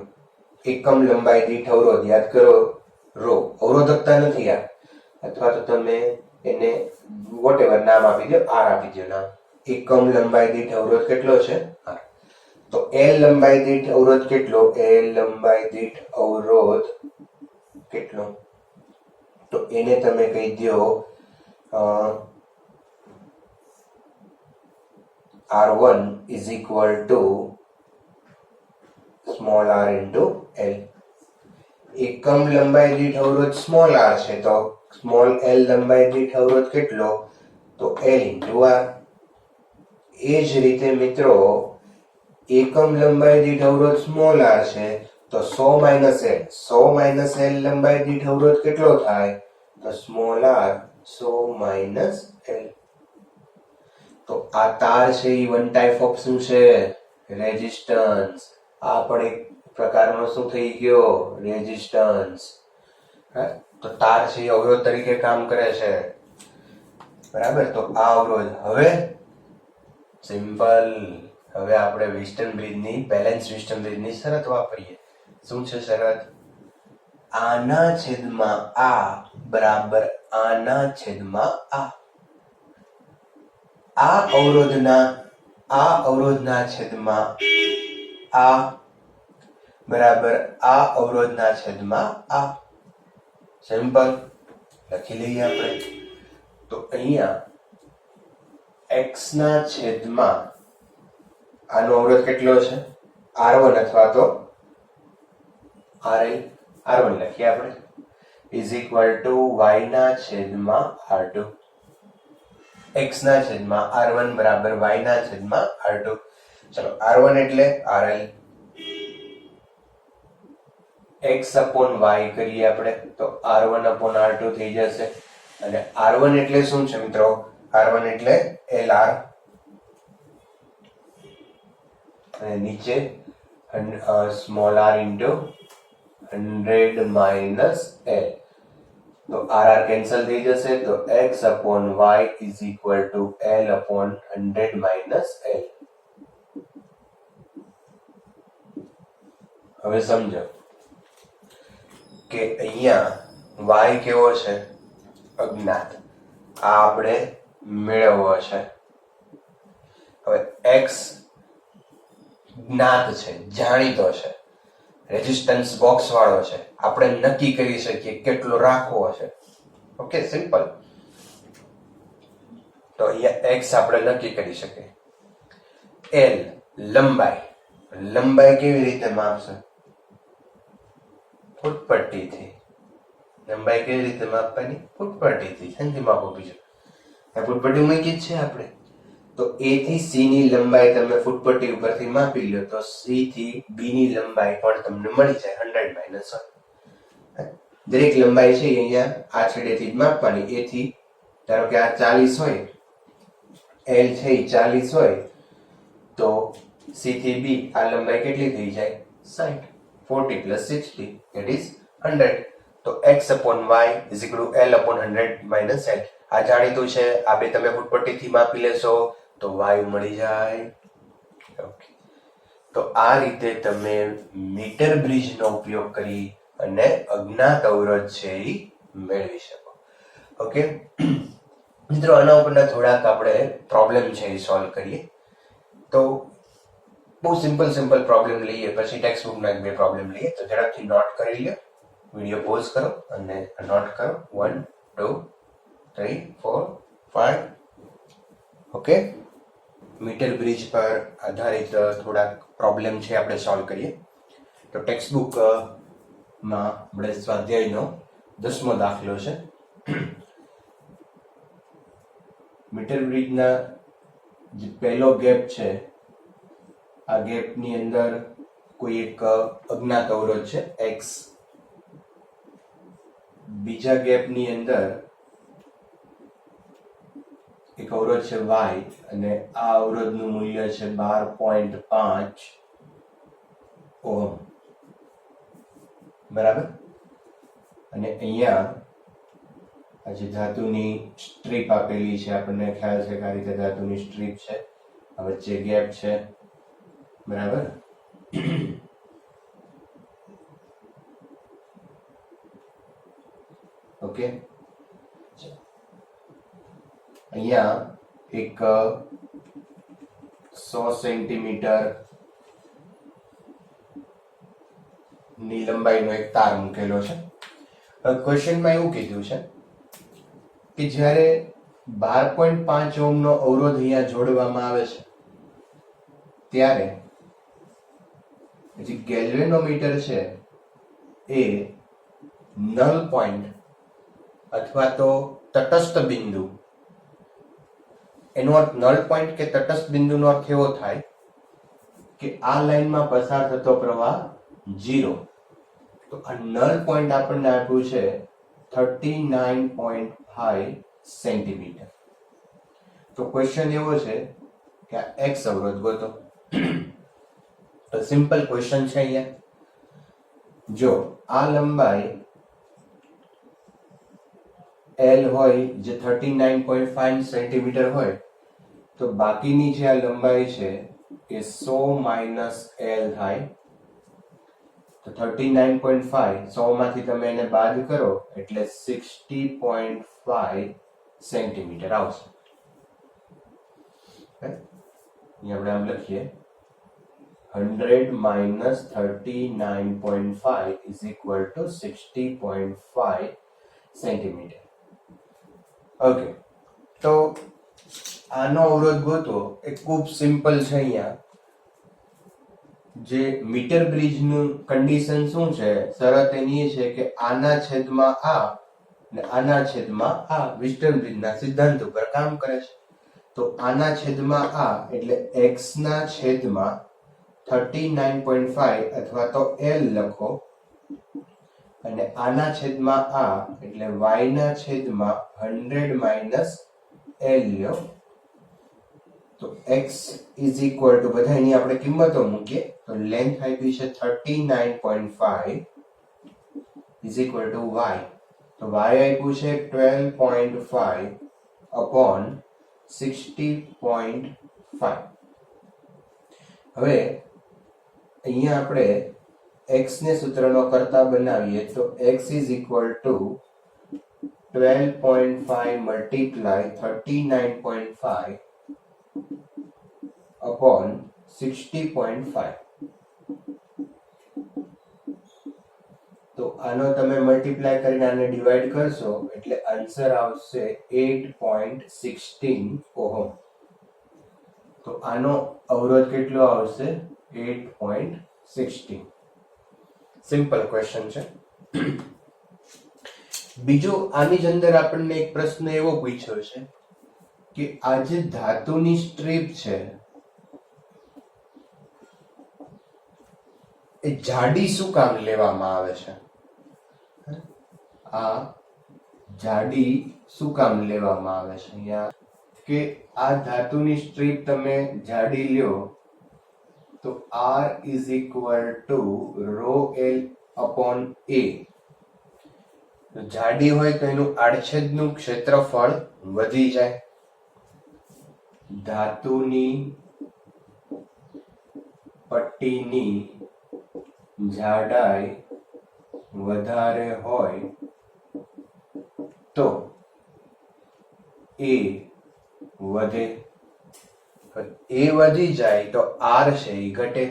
એકમ લંબાઈ દીઠ અવરોધ, યાદ કરો રો, અવરોધકતા નથી આ, અથવા તો તમે એને વોટેવર નામ આપી દો, r આપી દો નામ. એકમ લંબાઈ દીઠ અવરોધ કેટલો છે? r. તો L લંબાઈ દીઠ અવરોધ કેટલો? L લંબાઈ દીઠ અવરોધ કેટલો? તો એને તમે કહી દો R1 is equal to small r into L. એકમ લંબાઈ દીઠ અવરોધ સ્મોલ r છે તો સ્મોલ l લંબાઈ દીઠ અવરોધ કેટલો? તો L into r. એ જ રીતે મિત્રો એકમ લંબાઈ દીઠ અવરોધ સ્મોલ r છે તો 100 માઇનસ l, 100 માઇનસ l લંબાઈ દીઠ અવરોધ કેટલો થાય? તો સ્મોલ r 100 માઇનસ l. તો આ તાર છે એ વન ટાઈપ ઓફ શું છે? રેઝિસ્ટન્સ. આ પણ એક પ્રકારનો શું થઈ ગયો? રેઝિસ્ટન્સ. તો તાર છે એ અવરોધ તરીકે કામ કરે છે, બરાબર. તો આ અવરોધ હવે સિમ્પલ. હવે આપણે વિસ્ટન બ્રિજની બેલેન્સ વિસ્ટન બ્રિજની શરત વાપરીએ. શું છે શરત? આના છેદમાં આ બરાબર આના છેદમાં આ. આ અવરોધના છેદમાં આ બરાબર આ અવરોધના છેદમાં આ. સિમ્પલ. લખી લઈએ આપણે. તો અહીંયા x ના છેદમાં આનો અવરોધ કેટલો છે? R1 અથવા તો RL. R1 લખીએ આપણે ઇઝ ઇક્વલ ટુ y ના છેદમાં R2. x ના છેદમાં R1 બરાબર y ના છેદમાં R2. ચલો R1 એટલે RL, x upon y કરીએ આપણે તો R1 upon R2 થઈ જશે. અને R1 એટલે શું છે મિત્રો? R1 એટલે LR અને નીચે small r into 100 minus L. તો RR કેન્સલ થઈ જશે તો x upon y is equal to L upon 100 minus L. હવે સમજો કે અહીંયા y કેવો છે? અજ્ઞાત. આ આપણે મેળવવો છે. હવે x જ્ઞાત છે, જાણીતો છે, રેઝિસ્ટન્સ બોક્સ વાળો છે. આપણે નક્કી કરી શકીએ કેટલો રાખવો છે. Okay, simple. તો અહીંયા x આપણે નક્કી કરી શકીએ. L લંબાઈ. લંબાઈ કેવી રીતે માપશે? ફૂટપટ્ટીથી. લંબાઈ કેવી રીતે માપવાની? ફૂટપટ્ટીથી. શેનથી માપો બીજું? આ ફૂટપટ્ટી મૂકી જ છે આપણે. તો A થી C ની લંબાઈ તમે ફૂટપટ્ટી ઉપરથી માપી લો તો C થી B ની લંબાઈ પણ તમને મળી જાય 100 માઇનસ 1. દરેક લંબાઈ છે અહીંયા આ છેડેથી જ માપવાની. A થી ધારો કે આ 40 હોય, L છે 40 હોય તો C થી B આ લંબાઈ કેટલી થઈ જાય? 60. 40 plus 60 that is 100. તો x upon y is equal to L upon 100 minus L. આ જાણીતું છે. આ બે તમે ફૂટપટ્ટીથી માપી લેશો તો y મળી જાય. ઓકે. તો આ રીતે તમે મીટર બ્રિજનો ઉપયોગ કરી અને અજ્ઞાત અવરોધ છે એ મેળવી શકો. ઓકે મિત્રો, આના ઉપરના થોડાક આપણે પ્રોબ્લેમ છે એ સોલ્વ કરીએ. તો બહુ સિમ્પલ પ્રોબ્લેમ લઈએ, પછી ટેક્સ્ટ બુકના બે પ્રોબ્લેમ લઈએ. તો ઝડપથી નોટ કરી લો. વિડીયો પોઝ કરો અને નોટ કરો. 1 2 3 4 5. ઓકે, મીટર બ્રિજ પર આધારિત થોડાક પ્રોબ્લેમ છે આપણે સોલ્વ કરીએ. તો ટેક્સ્ટ બુકમાં આપણે સ્વાધ્યાયનો 10મો દાખલો છે. મીટર બ્રિજના જે પહેલો ગેપ છે, આ ગેપની અંદર કોઈ એક અજ્ઞાત અવરોધ છે x. બીજા ગેપની અંદર એક અવરોધ છે y અને આ અવરોધનું મૂલ્ય છે 12.5 ઓહમ. બરાબર. અને અહીંયા આ જે ધાતુની સ્ટ્રીપ આપેલી છે, આપણને ખ્યાલ છે કે આ રીતે ધાતુની સ્ટ્રીપ છે, આ વચ્ચે ગેપ છે. બરાબર. ઓકે, અહીંયા એક 100 સેન્ટીમીટર ની લંબાઈનો એક તાર મૂકેલો છે. ક્વેશ્ચનમાં એવું કીધું છે કે જ્યારે 12.5 ઓહ્મનો અવરોધ અહીંયા જોડવામાં આવે છે ત્યારે જે ગેલ્વેનોમીટર છે એ નલ પોઈન્ટ અથવા તો તટસ્થ બિંદુ, એનો અર્થ નલ પોઈન્ટ કે તટસ્થ બિંદુનો અર્થ એવો થાય કે આ લાઈનમાં પસાર થતો પ્રવાહ 0. તો આ નલ પોઈન્ટ આપણને આપ્યું છે 39.5 સેન્ટીમીટર. તો ક્વેશ્ચન એવો છે કે આ એક્સ અવરોધ ગોતો. તો સિમ્પલ ક્વેશ્ચન છે અહીંયા. જો આ લંબાઈ L હોય જે 39.5 સેન્ટીમીટર હોય તો બાકીની જે આ લંબાઈ છે એ 100 માઇનસ L થાય. તો 39.5 100 માંથી તમે એને બાદ કરો એટલે 60.5 સેન્ટીમીટર આવશે. અહીંયા આપણે આમ લખીએ 100 minus 39.5 is equal to 60.5 centimetre. Okay, તો આનો અવરોધ ગોતો એ ખૂબ સિમ્પલ છે. અહીંયા જે મીટર બ્રિજનું કન્ડિશન શું છે, શરત એની છે કે આના છેદમાં આ અને આના છેદમાં આ વિસ્ટન બ્રિજના સિદ્ધાંત ઉપર કામ કરે છે. તો આના છેદમાં આ એટલે x ના છેદમાં 39.5 અથવા તો L લખો અને આના છેદમાં આ એટલે y ના છેદમાં 100 માઇનસ L લ્યો. તો x ઇઝ ઇક્વલ ટુ બધાની આપણે કિંમતો મૂકીએ તો લેન્થ આપી છે 39.5 ઇઝ ઇક્વલ ટુ y. તો y આપ્યું છે 12.5 અપોન 60.5. હવે અહીંયા આપણે x ને સૂત્રનો કરતા બનાવીએ તો x is equal to 12.5 multiply 39.5 upon 60.5. તો આનો તમે મલ્ટીપ્લાય કરીને આને ડિવાઈડ કરશો એટલે આન્સર આવશે 8.16 ઓહમ. તો આનો અવરોધ કેટલો આવશે 8.16. સિમ્પલ ક્વેશ્ચન છે. બીજો આની જ અંદર આપણને એક પ્રશ્ન એવો પૂછ્યો છે કે આ જે ધાતુની સ્ટ્રીપ છે એ જાડી શું કામ લેવામાં આવે છે? આ જાડી શું કામ લેવામાં આવે છે? અહીંયા કે આ ધાતુની સ્ટ્રીપ તમે જાડી લ્યો તો R is equal to rho L upon A. જાડી હોય તો એનું આડછેદનું ક્ષેત્રફળ વધી જાય. ધાતુની પટ્ટીની જાડાઈ વધારે હોય તો A વધે. A વધી જાય તો R છે એ ઘટે,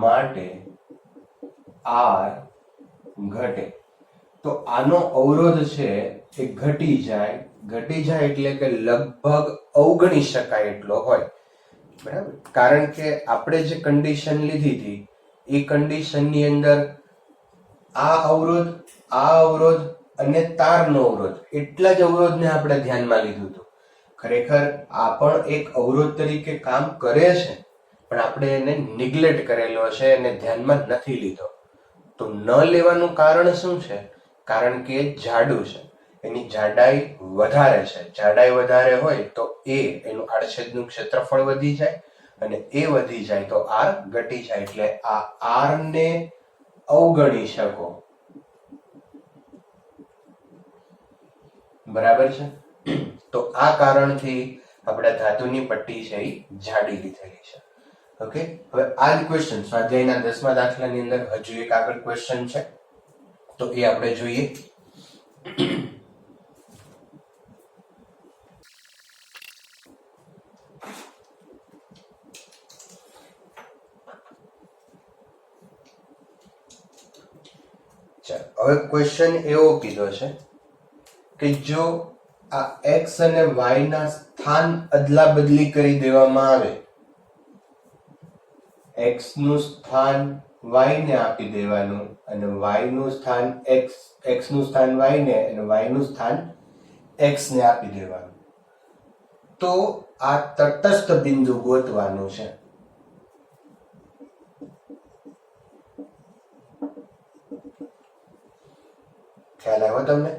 માટે R ઘટે. તો આનો અવરોધ છે એ ઘટી જાય. ઘટી જાય એટલે કે લગભગ અવગણી શકાય એટલો હોય. બરાબર, કારણ કે આપણે જે કન્ડિશન લીધી હતી એ કન્ડિશનની અંદર આ અવરોધ અને તારનો અવરોધ એટલા જ અવરોધને આપણે ધ્યાનમાં લીધું હતું. ખરેખર આ પણ એક અવરોધ તરીકે કામ કરે છે પણ આપણે એને નિગ્લેક્ટ કરેલો છે અને ધ્યાનમાં નથી લીધો. તો ન લેવાનું કારણ શું છે? કારણ કે જાડું છે, એની જાડાઈ વધારે છે. જાડાઈ વધારે હોય તો એનું આડછેદનું ક્ષેત્રફળ વધી જાય અને એ વધી જાય તો R ઘટી જાય. એટલે આ R ને અવગણી શકો. બરાબર છે. તો આ કારણથી આપણે ધાતુની પટ્ટી છે એ જાડી લીધેલી છે. ઓકે, હવે આ જ ક્વેશ્ચન સ્વાધ્યાયના 10મા દાખલાની અંદર હજુ એક આગળ ક્વેશ્ચન છે તો એ આપણે જોઈએ. ચાલો હવે ક્વેશ્ચન એવો કીધો છે કે જો આ x અને y ના સ્થાન અદલા બદલી કરી દેવામાં આવે, x નું સ્થાન y ને આપી દેવાનું અને y નું સ્થાન x નું સ્થાન y ને અને y નું સ્થાન x ને આપી દેવાનું, તો આ તટસ્થ બિંદુ ગોતવાનું છે. ખ્યાલ આવ્યો તમને?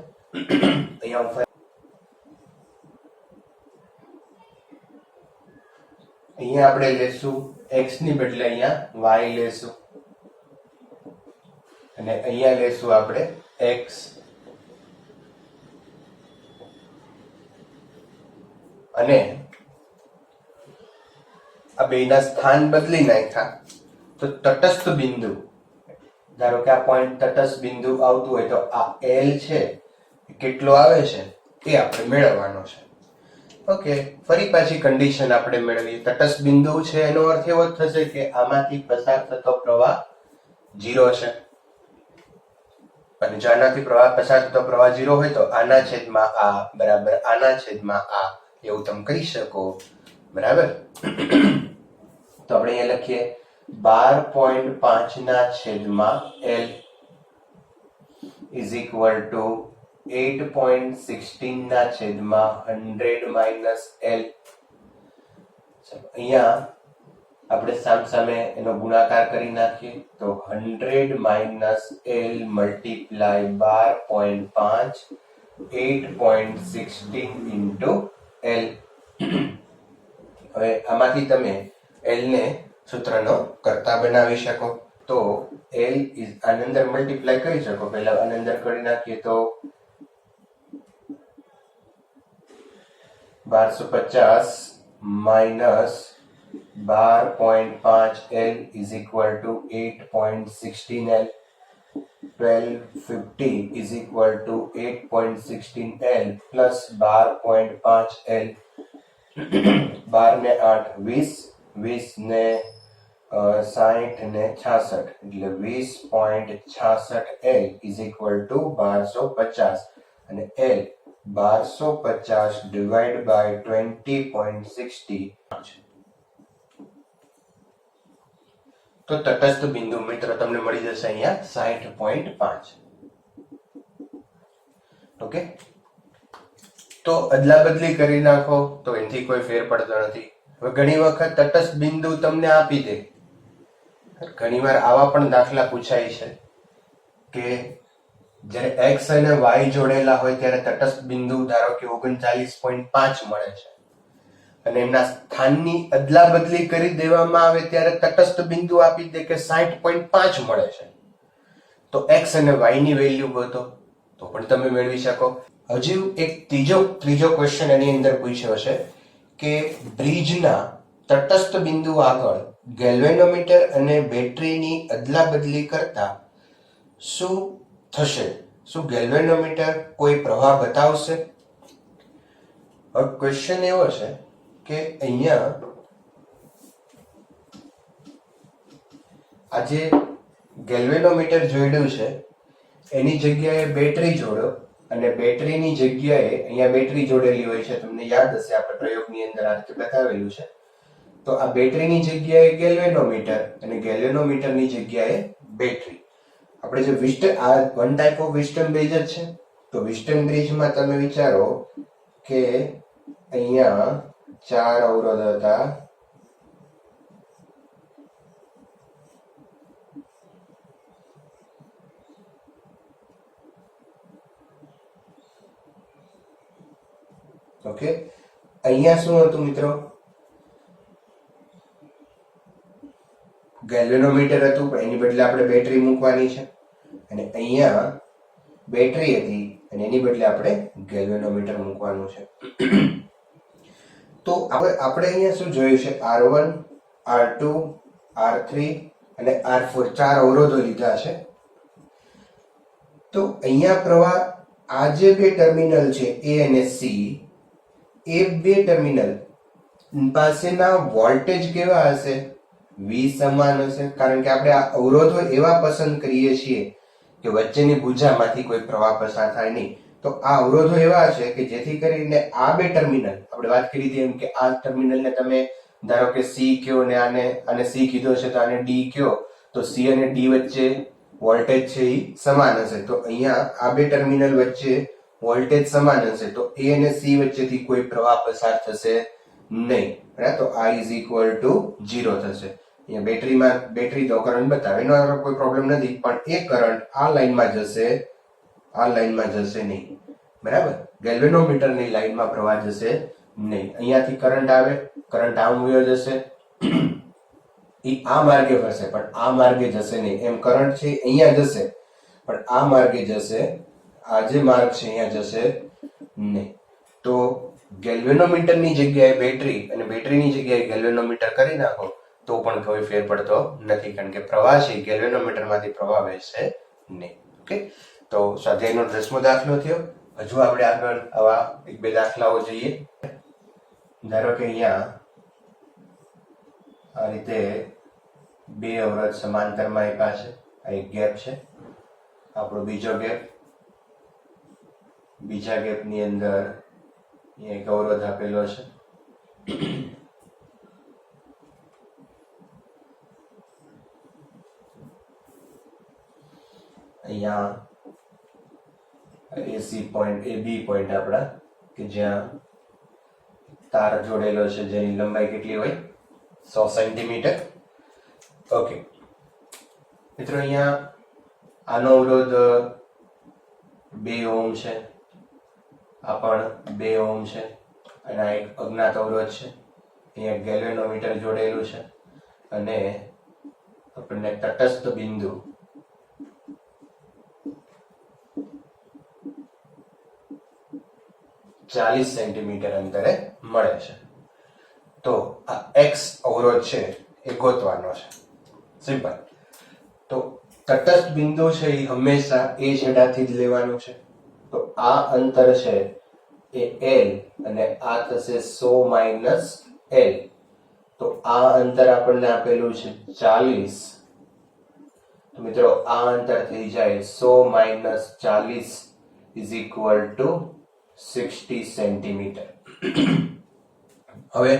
અહીંયા આપણે લેશું x ની બદલે અહીંયા y લેશું અને અહીંયા લેશું આપણે x. અને આ બેના સ્થાન બદલી નાખ્યા તો તટસ્થ બિંદુ, ધારો કે આ પોઈન્ટ તટસ્થ બિંદુ આવતું હોય તો આ L છે કેટલો આવે છે એ આપણે મેળવવાનો છે. ઓકે, ફરી પાછી કન્ડિશન આપણે મેળવીએ. તટસ્થ બિંદુ છે એનો અર્થ એવો થશે કે આમાંથી પસાર થતો પ્રવાહ 0 છે, અને જો આનાથી પસાર થતો પ્રવાહ 0 હોય તો આના છેદમાં આ બરાબર આના છેદમાં આ, એવું તમે કહી શકો. બરાબર? તો આપણે અહીંયા લખીએ 12.5 ના છેદમાં L ઇઝ ઇક્વલ ટુ 8.16 ના છેદમાં 100 માઇનસ L. અહીંયા આપણે સામે એનો ગુણાકાર કરી નાખીએ તો 100 minus L multiply 12.5 8.16 into L. હવે આમાંથી તમે L ને સૂત્રનો કર્તા બનાવી શકો તો L ઇઝ આની અંદર મલ્ટીપ્લાય કરી શકો. પહેલા આની અંદર કરી નાખીએ તો 1250 minus 12.5 L is equal to 8.16 L. 1250 is equal to 8.16 L plus 12.5 L. 12 ને 8 20, 20 ને 60 ને 66 એટલે 20.66 L is equal to 1250 અને L 1250 divided by 20.60. તો તટસ્થ બિંદુ મિત્રો તમને મળી જશે અહીંયા 60.5. ઓકે, તો અદલા બદલી કરી નાખો તો એનાથી કોઈ ફેર પડતો નથી. હવે ઘણી વખત તટસ્થ બિંદુ તમને આપી દે, ઘણીવાર આવા પણ દાખલા પૂછાય છે કે જ્યારે x અને y જોડેલા હોય ત્યારે તટસ્થ બિંદુ ધારો કે 39.5 મળે છે અને એમના સ્થાનની અદલા બદલી કરી દેવામાં આવે ત્યારે તટસ્થ બિંદુ આપી દે કે 60.5 મળે છે. તો x અને y ની વેલ્યુ ગોતો તો પણ તમે મેળવી શકો. હજુ એક ત્રીજો ક્વેશ્ચન એની અંદર પૂછ્યો છે કે બ્રિજના તટસ્થ બિંદુ આગળ ગેલ્વેનોમીટર અને બેટરીની અદલા બદલી કરતા શું થશે? શું ગેલ્વેનોમીટર કોઈ પ્રવાહ બતાવશે? હવે ક્વેશ્ચન એવો છે કે અહીંયા આ જે ગેલ્વેનોમીટર જોડ્યું છે એની જગ્યાએ બેટરી જોડો અને બેટરીની જગ્યાએ અહીંયા બેટરી જોડેલી હોય છે, તમને યાદ હશે આપણે પ્રયોગની અંદર આ રીતે બતાવેલું છે. તો આ બેટરીની જગ્યાએ ગેલ્વેનોમીટર અને ગેલ્વેનોમીટરની જગ્યાએ બેટરી. આપણે જે આ વન ટાઈપ ઓફ વિસ્ટન બ્રિજ જ છે. તો વિસ્ટન બ્રિજમાં તમે વિચારો કે અહીંયા 4 અવરોધ હતા, ઓકે. અહીંયા શું હતું મિત્રો? ગેલ્વેનોમીટર હતું, એની બદલે આપણે બેટરી મૂકવાની છે, અને અહીંયા બેટરી હતી અને એની બદલે આપણે ગેલ્વેનોમીટર મૂકવાનું છે. તો આપણે અહીંયા શું જોયું છે? R1, R2, R3 અને R4 ચાર અવરોધો લીધા છે. તો અહીંયા પ્રવાહ આ જે બે ટર્મિનલ છે A અને C, એ બે ટર્મિનલ પાસેના વોલ્ટેજ કેવા હશે? V સમાન હશે, કારણ કે આપણે આ અવરોધો એવા પસંદ કરીએ છીએ કે કે વચ્ચેની ભુજામાંથી કોઈ પ્રવાહ પસાર થાય નહીં. તો આ અવરોધો એવા છે કે જેથી કરીને આ બે ટર્મિનલ, આપણે વાત કરી હતી એમ કે આ ટર્મિનલને તમે ધારો કે C કયો ને આને C કીધો છે તો આને D કયો, તો C અને D વચ્ચે વોલ્ટેજ છે એ સમાન હશે. તો અહીંયા આ બે ટર્મિનલ વચ્ચે વોલ્ટેજ સમાન હશે તો A અને C વચ્ચેથી કોઈ પ્રવાહ પસાર થશે નહીં. બરાબર, તો I is equal to 0 થશે. અહીંયા બેટરી તો કરંટ બતાવે, એનો કોઈ પ્રોબ્લેમ નથી, પણ એ કરંટ આ લાઈનમાં જશે, આ લાઈનમાં જશે નહીં. બરાબર, ગેલ્વેનોમીટરની લાઈનમાં પ્રવાહ જશે નહીં. અહીંયાથી કરંટ આવે, કરંટ આમ વયો જશે, એ આ માર્ગે ફરશે પણ આ માર્ગે જશે નહીં. એમ કરંટ છે અહીંયા જશે પણ આ માર્ગે જશે, આ જે માર્ગ છે અહીંયા જશે નહીં. તો ગેલ્વેનોમીટરની જગ્યાએ બેટરી અને બેટરીની જગ્યાએ ગેલ્વેનોમીટર કરી નાખો તો પણ કોઈ ફેર પડતો નથી, કારણ કે પ્રવાહ છે ગેલ્વેનોમીટરમાંથી પ્રવાહ વહેશે નહીં. ઓકે, તો સ્વાધ્યાયનો 10મો દાખલો થયો. હજુ આપણે આગળ આવા એક બે દાખલાઓ જોઈએ. ધારો કે અહીંયા આ રીતે બે અવરોધ સમાંતરમાં આપ્યા છે. આ એક ગેપ છે, આપણો બીજો ગેપ. બીજા ગેપની અંદર એક અવરોધ આપેલો છે. અહીંયા AC પોઈન્ટ, AB પોઈન્ટ આપણા કે જ્યાં તાર જોડેલો છે જેની લંબાઈ કેટલી હોય, 100 સેન્ટીમીટર. ઓકે મિત્રો, અહીંયા આનો અવરોધ 2 ઓહમ છે, આ પણ 2 ઓહમ છે, અને આ એક અજ્ઞાત અવરોધ છે. અહીંયા ગેલ્વેનોમીટર જોડેલું છે અને આપણને તટસ્થ બિંદુ ચાલીસ સેન્ટીમીટર અંતરે મળે છે. તો આ X અવરોધ છે એ ગોતવાનો છે. સિમ્પલ. તો તટસ્થ બિંદુ છે એ હંમેશા એ છેડાથી જ લેવાનું છે. તો આ અંતર છે એ L અને આ થશે 100 માઇનસ L. તો આ અંતર આપણને આપેલું છે 40. તો મિત્રો આ અંતર થઈ જાય 100 minus 40 is equal to 60 centimetre. હવે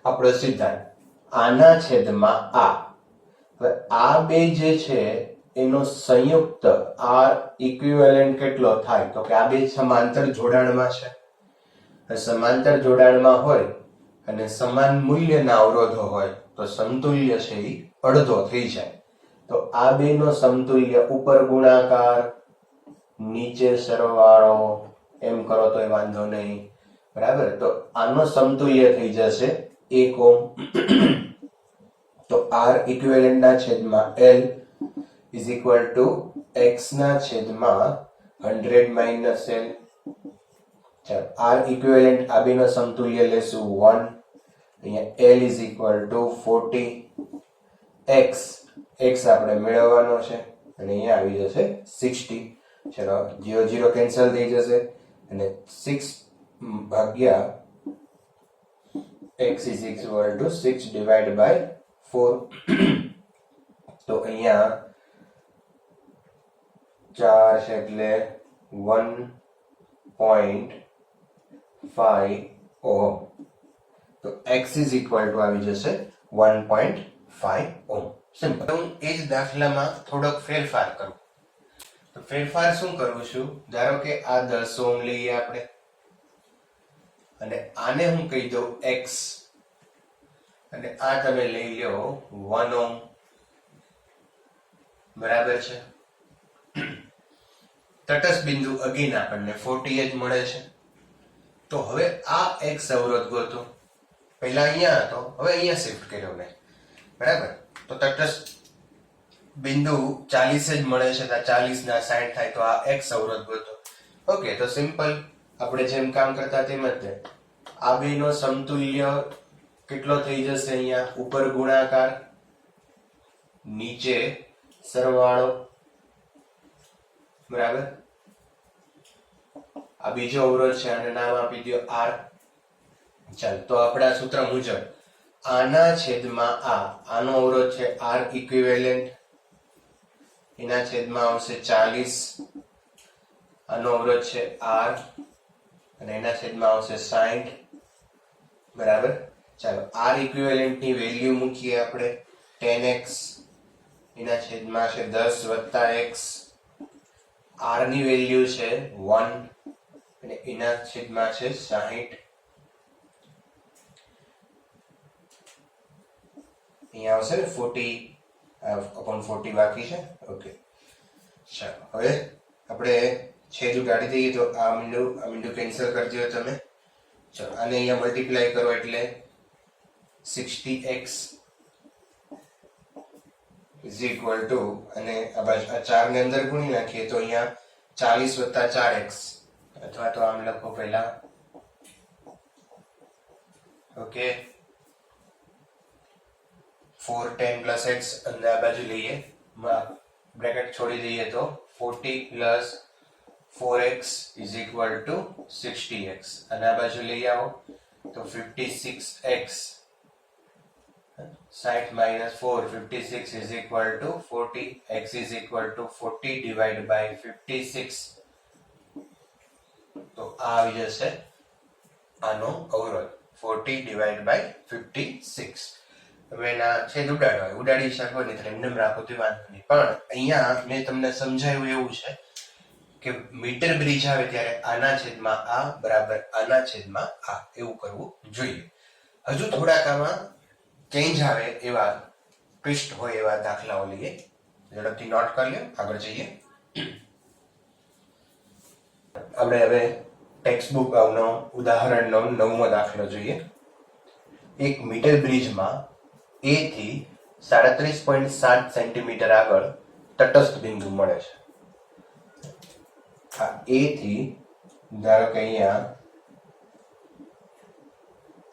આપણો સિદ્ધાંત આના છેદમાં આ. હવે આ બે જે છે એનો સંયુક્ત R ઇક્વિવેલન્ટ કેટલો થાય, તો કે આ બે સમાંતર જોડાણમાં છે. સમાંતર જોડાણમાં હોય અને સમાન મૂલ્યના અવરોધો હોય તો સમતુલ્ય છે એ અડધો થઈ જાય. તો આ બે નો સમતુલ્ય ઉપર ગુણાકાર નીચે સરવાળો એમ કરો તો વાંધો નહીં. બરાબર, તો આનો સમતુલ્ય થઈ જશે 1 ઓહમ. તો R ઇક્વિવેલન્ટ ના છેદમાં L is equal to X ના છેદમાં 100 minus L. ચાલો, R ઇક્વિવેલન્ટ આ બેનો સમતુલ્ય લેશું 1. અહીંયા L is equal to 40. X આપણે મેળવવાનો છે અને અહીંયા આવી જશે 60. ચલો, 0 0 કેન્સલ થઈ જશે અને 6 ભાગ્યા X is equal to 6 divided by 4. તો અહીંયા 4 છે એટલે 1.5 ઓહમ. તો X is equal to આવી જશે 1.5 ઓહમ. સિમ્પલ. હું એ જ દાખલામાં થોડોક ફેરફાર કરું. તો ફેરફાર શું કરું છું, ધારો કે આ 10 ઓહમ લઈએ આપણે અને આને હું કહી દઉં X અને આ તમે લઈ લો 1 ઓહમ. બરાબર છે. તટસ્થ બિંદુ અગેન આપણને 40 જ મળે છે. તો હવે આ X અવરોધ ગોતો. પહેલા અહીંયા હતો, હવે અહીંયા શિફ્ટ કર્યો મેં. બરાબર, તો તટસ્થ બિંદુ 40 જ મળે છે, તો 40 ના 60 થાય, તો આ X અવરોધ ગોતો. ઓકે, તો સિમ્પલ આપણે જેમ કામ કરતા તેમ જ છે. આ બે નો સમતુલ્ય કેટલો થઈ જશે, અહીંયા ઉપર ગુણાકાર નીચે સરવાળો. બરાબર, આ બીજો અવરોધ છે, આને નામ આપી દો R. ચાલ, તો આપણા સૂત્ર મુજબ આના છેદમાં આનો અવરોધ છે R ઇક્વિવેલન્ટ. એના છેદમાં આવશે 40, આનો અવરોધ છે R, અને એના છેદમાં આવશે 60, બરાબર. ચાલો R ઇક્વિવેલન્ટ ની વેલ્યુ મૂકીએ આપણે 10x, એના છેદમાં છે 10 વત્તા x, R ની વેલ્યુ છે 1 અને એના છેદમાં છે 60. અહીંયા આવશે ને 40/40 બાકી છે. ઓકે, ચાલો હવે આપણે છેદ ઉડાડી દઈએ તો આ મીંડું કેન્સલ કરી દો તમે. ચલો આને અહીંયા મલ્ટીપ્લાય કરો એટલે 60x ઇઝ ઇક્વલ ટુ, અને આ બાજુ આ 4 ને અંદર ગુણી નાખીએ તો અહીંયા 40 વત્તા 4x, અથવા તો આમ લખો પહેલા. ઓકે, 4 10 પ્લસ x અને આ બાજુ લઈએ, બ્રેકેટ છોડી દઈએ તો 40 plus 4x is equal to 60x, અને આ બાજુ લઈ આવો તો 56x, 60 minus 4, 56 is equal to 40, x is equal to 40 divided by 56. તો આ આવી જશે આનો અવરોધ 40 divided by 56. હવે એના છેદ ઉડાડી શકો નહીં, એમને રાખો તો વાંધો નહીં, પણ અહીંયા મેં તમને સમજાવ્યું એવું છે કે મીટર બ્રિજ આવે ત્યારે આના છેદમાં આ બરાબર આના છેદમાં આ એવું કરવું જોઈએ. હજુ થોડાક આમાં ચેન્જ આવે એવા ટ્વિસ્ટ હોય એવા દાખલાઓ લઈએ, ઝડપથી નોટ કરી લો, આગળ જઈએ. આપણે હવે ટેક્સ્ટ બુક નો ઉદાહરણનો 9મો દાખલો જોઈએ. એક મીટર બ્રિજમાં A થી 37.7 સેન્ટીમીટર આગળ તટસ્થ બિંદુ મળે છે. આ A થી ધારો કે અહીંયા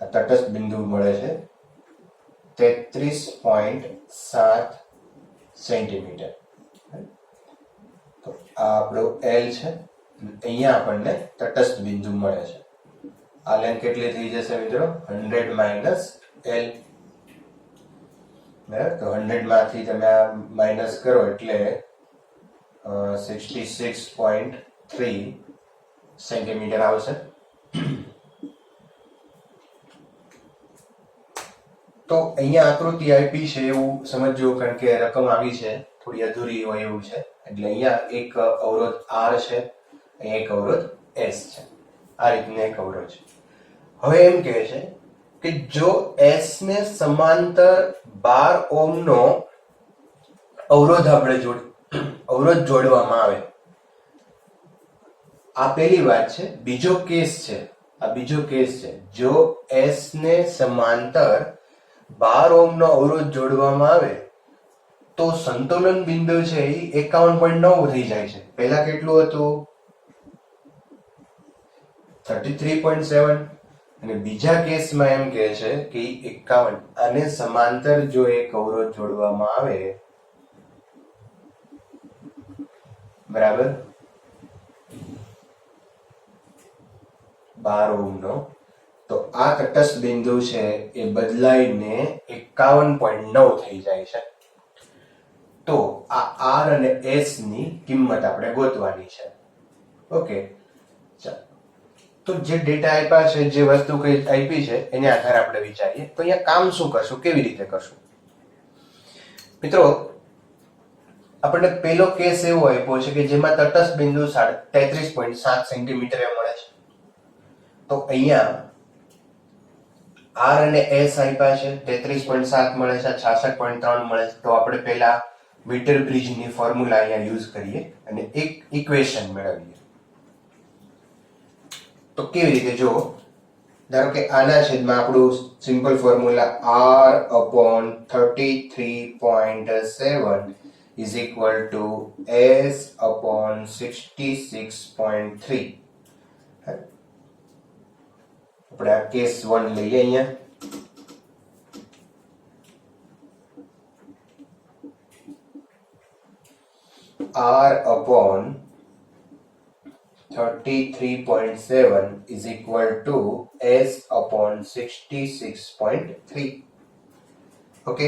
આ તટસ્થ બિંદુ મળે છે 33.7 સેન્ટીમીટર. તો આ આપણો L છે, અહીંયા આપણને તટસ્થ બિંદુ મળે છે. આ લેન્થ કેટલી થઈ જશે મિત્રો? 100 માઇનસ L. બરાબર, તો 100 માંથી તમે આ માઇનસ કરો એટલે 66.3 સેન્ટીમીટર આવશે. તો અહીંયા આકૃતિ આપી છે એવું સમજો, કારણ કે રકમ આવી છે થોડી અધૂરી હોય એવું છે, એટલે અહીંયા એક અવરોધ R છે, અહીંયા એક અવરોધ S છે, આ રીતનો એક અવરોધ છે. હવે એમ કહે છે કે જો S ને સમાંતર 12 ઓહ્મ નો અવરોધ જોડવામાં આવે, આ પહેલી વાત છે. બીજો કેસ છે, આ બીજો કેસ છે, જો S ને સમાંતર 12 ઓહ્મ નો અવરોધ જોડવામાં આવે તો સંતુલન બિંદુ છે એ 51.9 થઈ જાય છે. પહેલા કેટલું હતું? 33.7. અને બીજા કેસમાં એમ કહે છે કે 51. અને સમાંતર જો એક અવરોધ જોડવામાં આવે, બરાબર, 12 ઓહ્મ નો, તો આ તટસ્થ બિંદુ છે એ બદલાઈને 51.9 થઈ જાય છે. તો આ R અને S ની કિંમત આપણે ગોતવાની છે. ઓકે, ચાલો. તો જે ડેટા આપ્યા છે, જે વસ્તુ કઈ આપી છે એને આધારે આપણે વિચારીએ. તો અહીંયા કામ શું કરશું, કેવી રીતે કરશું? મિત્રો, આપણને પહેલો કેસ એવો આપ્યો છે કે જેમાં તટસ્થ બિંદુ 33.7 સેન્ટીમીટર મળે છે. તો અહીંયા R અને S આપ્યા છે, 33.7 મળે છે, 66.3 મળે છે. તો આપણે પહેલા મીટર બ્રિજની ફોર્મ્યુલા અહીંયા યુઝ કરીએ અને એક ઇક્વેશન મેળવીએ. તો કેવી રીતે? જો ધારો કે આના છેદમાં આપણું simple formula R upon 33.7 is equal to S upon 66.3. આપણે આ કેસ 1 લઈએ અહીંયા. R upon 33.7 is equal to S upon 66.3. Okay,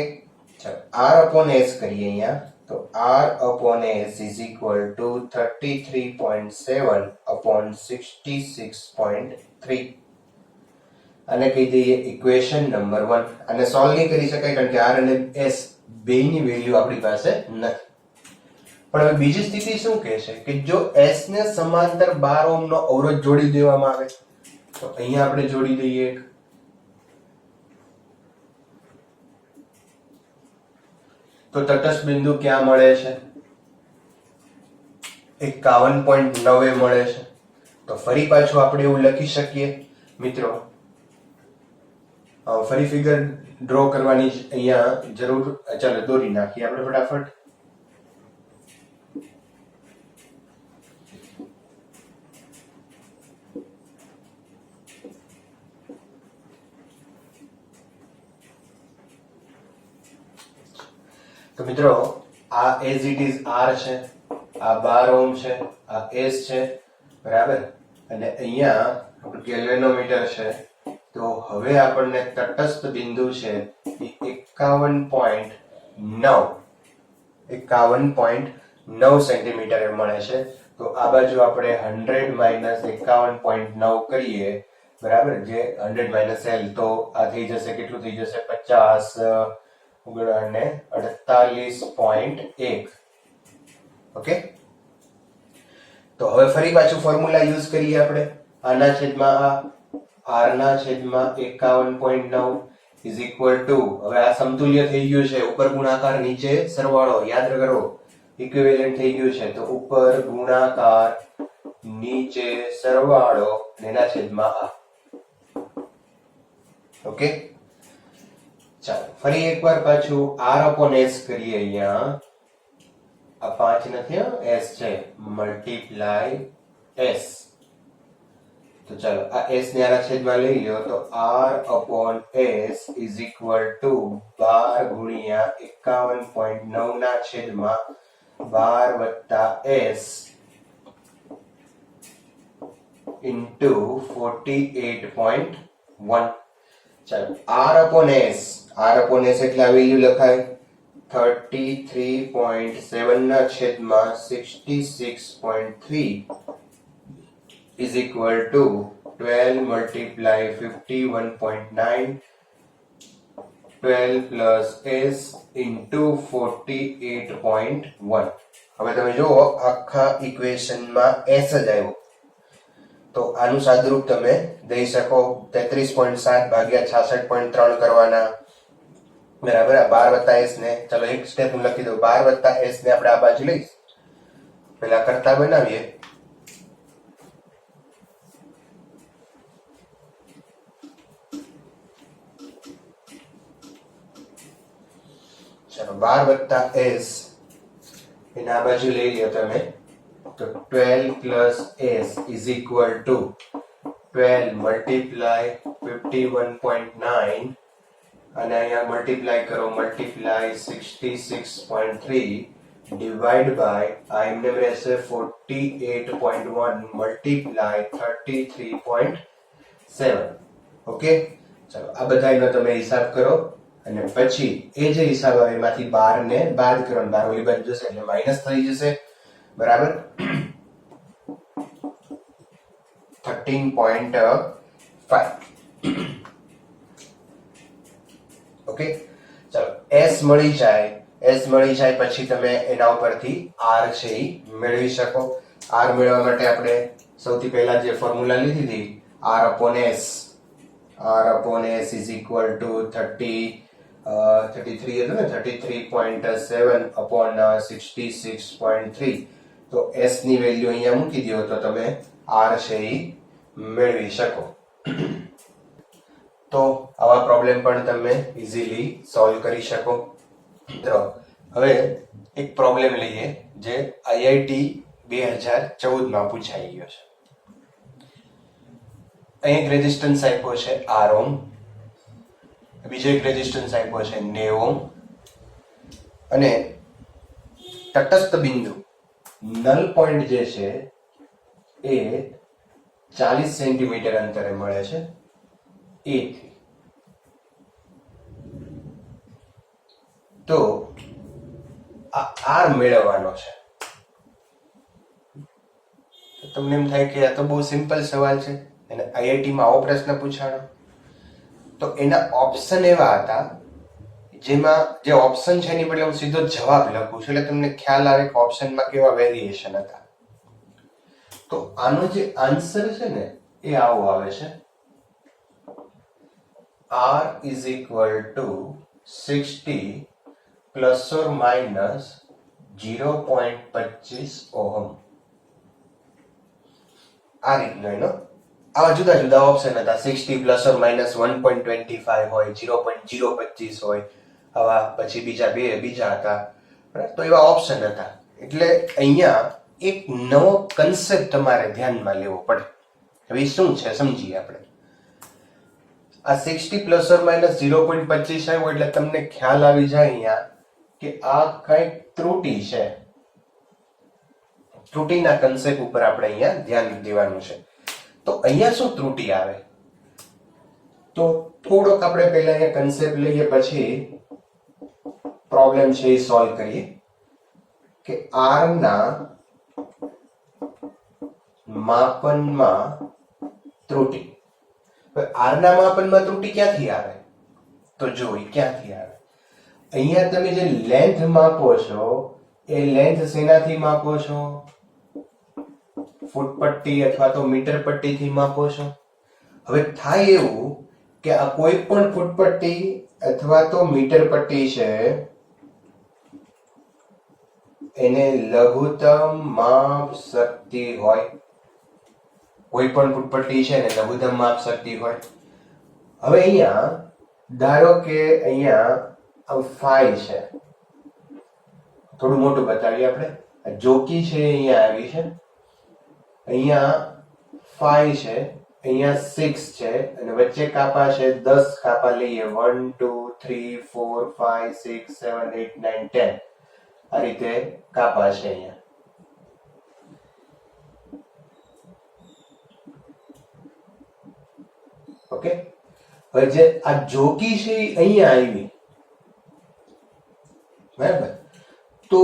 ચાલો R upon S કરીએ અહીંયા. તો r upon s is equal to 33.7 upon 66.3. આને કહી દઈએ ઇક્વેશન નંબર 1. આને સોલ્વ નહીં કરી શકાય કારણ કે r અને s બેયની વેલ્યુ આપણી પાસે નથી. પણ હવે બીજી સ્થિતિ શું કહે છે કે જો s ને સમાંતર 12 ઓહ્મ નો અવરોધ જોડી દેવામાં આવે તો અહીંયા આપણે જોડી દઈએ એક. તો તટસ્થ બિંદુ ક્યાં મળે છે? 51.9 મળે છે. તો ફરી પાછું આપણે એવું લખી શકીએ મિત્રો, ફરી ફિગર ડ્રો કરવાની અહીંયા જરૂર, ચાલો દોરી નાખીએ આપણે ફટાફટ. તો મિત્રો આ એઝ ઇટ ઇઝ r છે, આ 12 ઓહ્મ છે, આ s છે, બરાબર, અને અહીંયા આપણું ગેલ્વેનોમીટર છે. તો હવે આપણને તટસ્થ બિંદુ છે એ 51.9 સેન્ટીમીટર મળે છે. તો આ બાજુ આપણે 100 માઇનસ 51.9 કરીએ, બરાબર, જે 100 માઇનસ l, તો આ થઈ જશે, કેટલું થઈ જશે? 50 અને 48.1. ઓકે, તો હવે ફરી પાછું ફોર્મ્યુલા યુઝ કરીએ આપણે. આના છેદમાં આ, r ના છેદમાં 51.9 ઇઝ ઇક્વલ ટુ, હવે આ સમતુલ્ય થઈ ગયું છે, ઉપર ગુણાકાર નીચે સરવાળો, યાદ કરો, ઇક્વિવેલન્ટ થઈ ગયું છે. તો ઉપર ગુણાકાર નીચે સરવાળો એના છેદમાં આ. ઓકે, ચાલો ફરી એકવાર પાછું r upon s કરીએ. અહીંયા આ 5 નથી, s છે, મલ્ટીપ્લાય s. તો ચાલો આ s ને આના છેદમાં લઈ લ્યો. તો r upon s is equal to 12 ગુણ્યા 51.9 ના છેદમાં 12 વત્તા s into 48.1. ચાલો r upon s એટલે આ વેલ્યુ લખાય 33.7 ના છેદમાં 66.3 is equal to 12 multiply 51.9 12 plus s into 48.1. હવે તમે જુઓ આખા ઇક્વેશનમાં s જ આવ્યો, તો આનું સાદુરૂપ તમે દઈ શકો. 33.7 ભાગ્યા 66.3 કરવાના, બરાબર. આ 12 વત્તા s ને, ચલો એક સ્ટેપ હું લખી દઉં. 12 વત્તા s ને આપણે આ બાજુ લઈશ, પેલા કરતા બનાવીએ. ચલો 12 વત્તા s એને આ બાજુ લઈ લ્યો તમે. તો 12 plus s is equal to 12 multiply 51.9 અને અહીંયા મલ્ટીપ્લાય કરો, મલ્ટીપ્લાય 66.3 ડિવાઈડ બાય આ એમને રહેશે 48.1 મલ્ટીપ્લાય 33.7. ઓકે, ચલો આ બધાનો તમે હિસાબ કરો અને પછી એ જે હિસાબ આવે એમાંથી 12 ને બાદ કરો, 12 ઓલી બાજુ જશે એટલે માઈનસ થઈ જશે, બરાબર. 13.5. ઓકે, ચલો s મળી જાય પછી તમે એના ઉપરથી r છે એ મેળવી શકો. r મેળવવા માટે આપણે સૌથી પહેલા જે ફોર્મ્યુલા લીધી હતી, r upon s is equal to 33 હતું ને, 33.7 upon 66.3. તો s ની વેલ્યુ અહીંયા મૂકી દો તો તમે r છે એ મેળવી શકો. તો આવા પ્રોબ્લેમ પણ તમે ઇઝીલી સોલ્વ કરી શકો. મિત્રો હવે એક પ્રોબ્લેમ લઈએ જે IIT 2014 માં પૂછાઈ ગયો છે. અહીં એક રેઝિસ્ટન્સ આપ્યો છે r ઓહ્મ, બીજો એક રેઝિસ્ટન્સ આપ્યો છે 90 ઓહ્મ, અને તટસ્થ બિંદુ નલ પોઈન્ટ જે છે એ 40 સેન્ટીમીટર અંતરે મળે છે A થી. તો આ આર મેળવવાનો છે. તમને એમ થાય કે આ તો બહુ સિમ્પલ સવાલ છે, અને આઈઆઈટી માં આવો પ્રશ્ન પૂછાણો. તો એના ઓપ્શન એવા હતા જેમાં જે ઓપ્શન છે એની બદલે હું સીધો જવાબ લખું છું, એટલે તમને ખ્યાલ આવે કે ઓપ્શનમાં કેવા વેરિએશન હતા. તો આનો જે આન્સર છે ને એ આવો આવે છે, R is equal to 60 plus or minus 0.25 ohm. આ રીતનો એનો આવા જુદા જુદા ઓપ્શન હતા. 60 પ્લસ ઓર માઇનસ 1.25 હોય, 0.025 હોય, આવા પછી બીજા હતા. તો એવા ઓપ્શન હતા. એટલે અહીંયા એક નવો કન્સેપ્ટ તમારે ધ્યાનમાં લેવો પડે. હવે શું છે સમજીએ આપણે. આ 60 પ્લસ ઓર માઇનસ 0.25 આવ્યો એટલે તમને ખ્યાલ આવી જાય અહીંયા કે આ કઈક ત્રુટિ છે. ત્રુટિના કન્સેપ્ટ ઉપર આપણે અહીંયા ધ્યાન દેવાનું છે. તો અહીંયા શું ત્રુટિ આવે, તો થોડોક આપણે પહેલા અહીંયા કન્સેપ્ટ લઈએ પછી પ્રોબ્લેમ છે એ સોલ્વ કરીએ. કે r ના માપનમાં ત્રુટિ. r ના માપનમાં ત્રુટિ ક્યાંથી આવે, તો જો ક્યાંથી આવે. અહીંયા તમે જે લેન્થ માપો છો એ લેન્થ શેનાથી માપો છો, ફૂટ પટ્ટી અથવા તો મીટર પટ્ટીથી માપો છો. હવે થાય એવું કે આ કોઈ પણ ફૂટ પટ્ટી અથવા તો મીટર પટ્ટી છે એને લઘુત્તમ માપ શક્તિ હોય. કોઈ પણ ફૂટ પટ્ટી છે ને લઘુત્તમ માપ શક્તિ હોય. હવે અહીંયા ધારો કે અહીંયા ફાઈ છે, થોડું મોટું બતાવીએ આપણે. જોકી છે અહીંયા આવી છે, અહીંયા 5 છે, અહીંયા 6 છે, અને વચ્ચે કાપા છે 10 કાપા લઈએ. 1 2 3 4 5 6 7 8 9 10 આ રીતે કાપા છે અહીંયા. ઓકે. હવે જે આ જોકી છે અહીંયા આવી, બરાબર. તો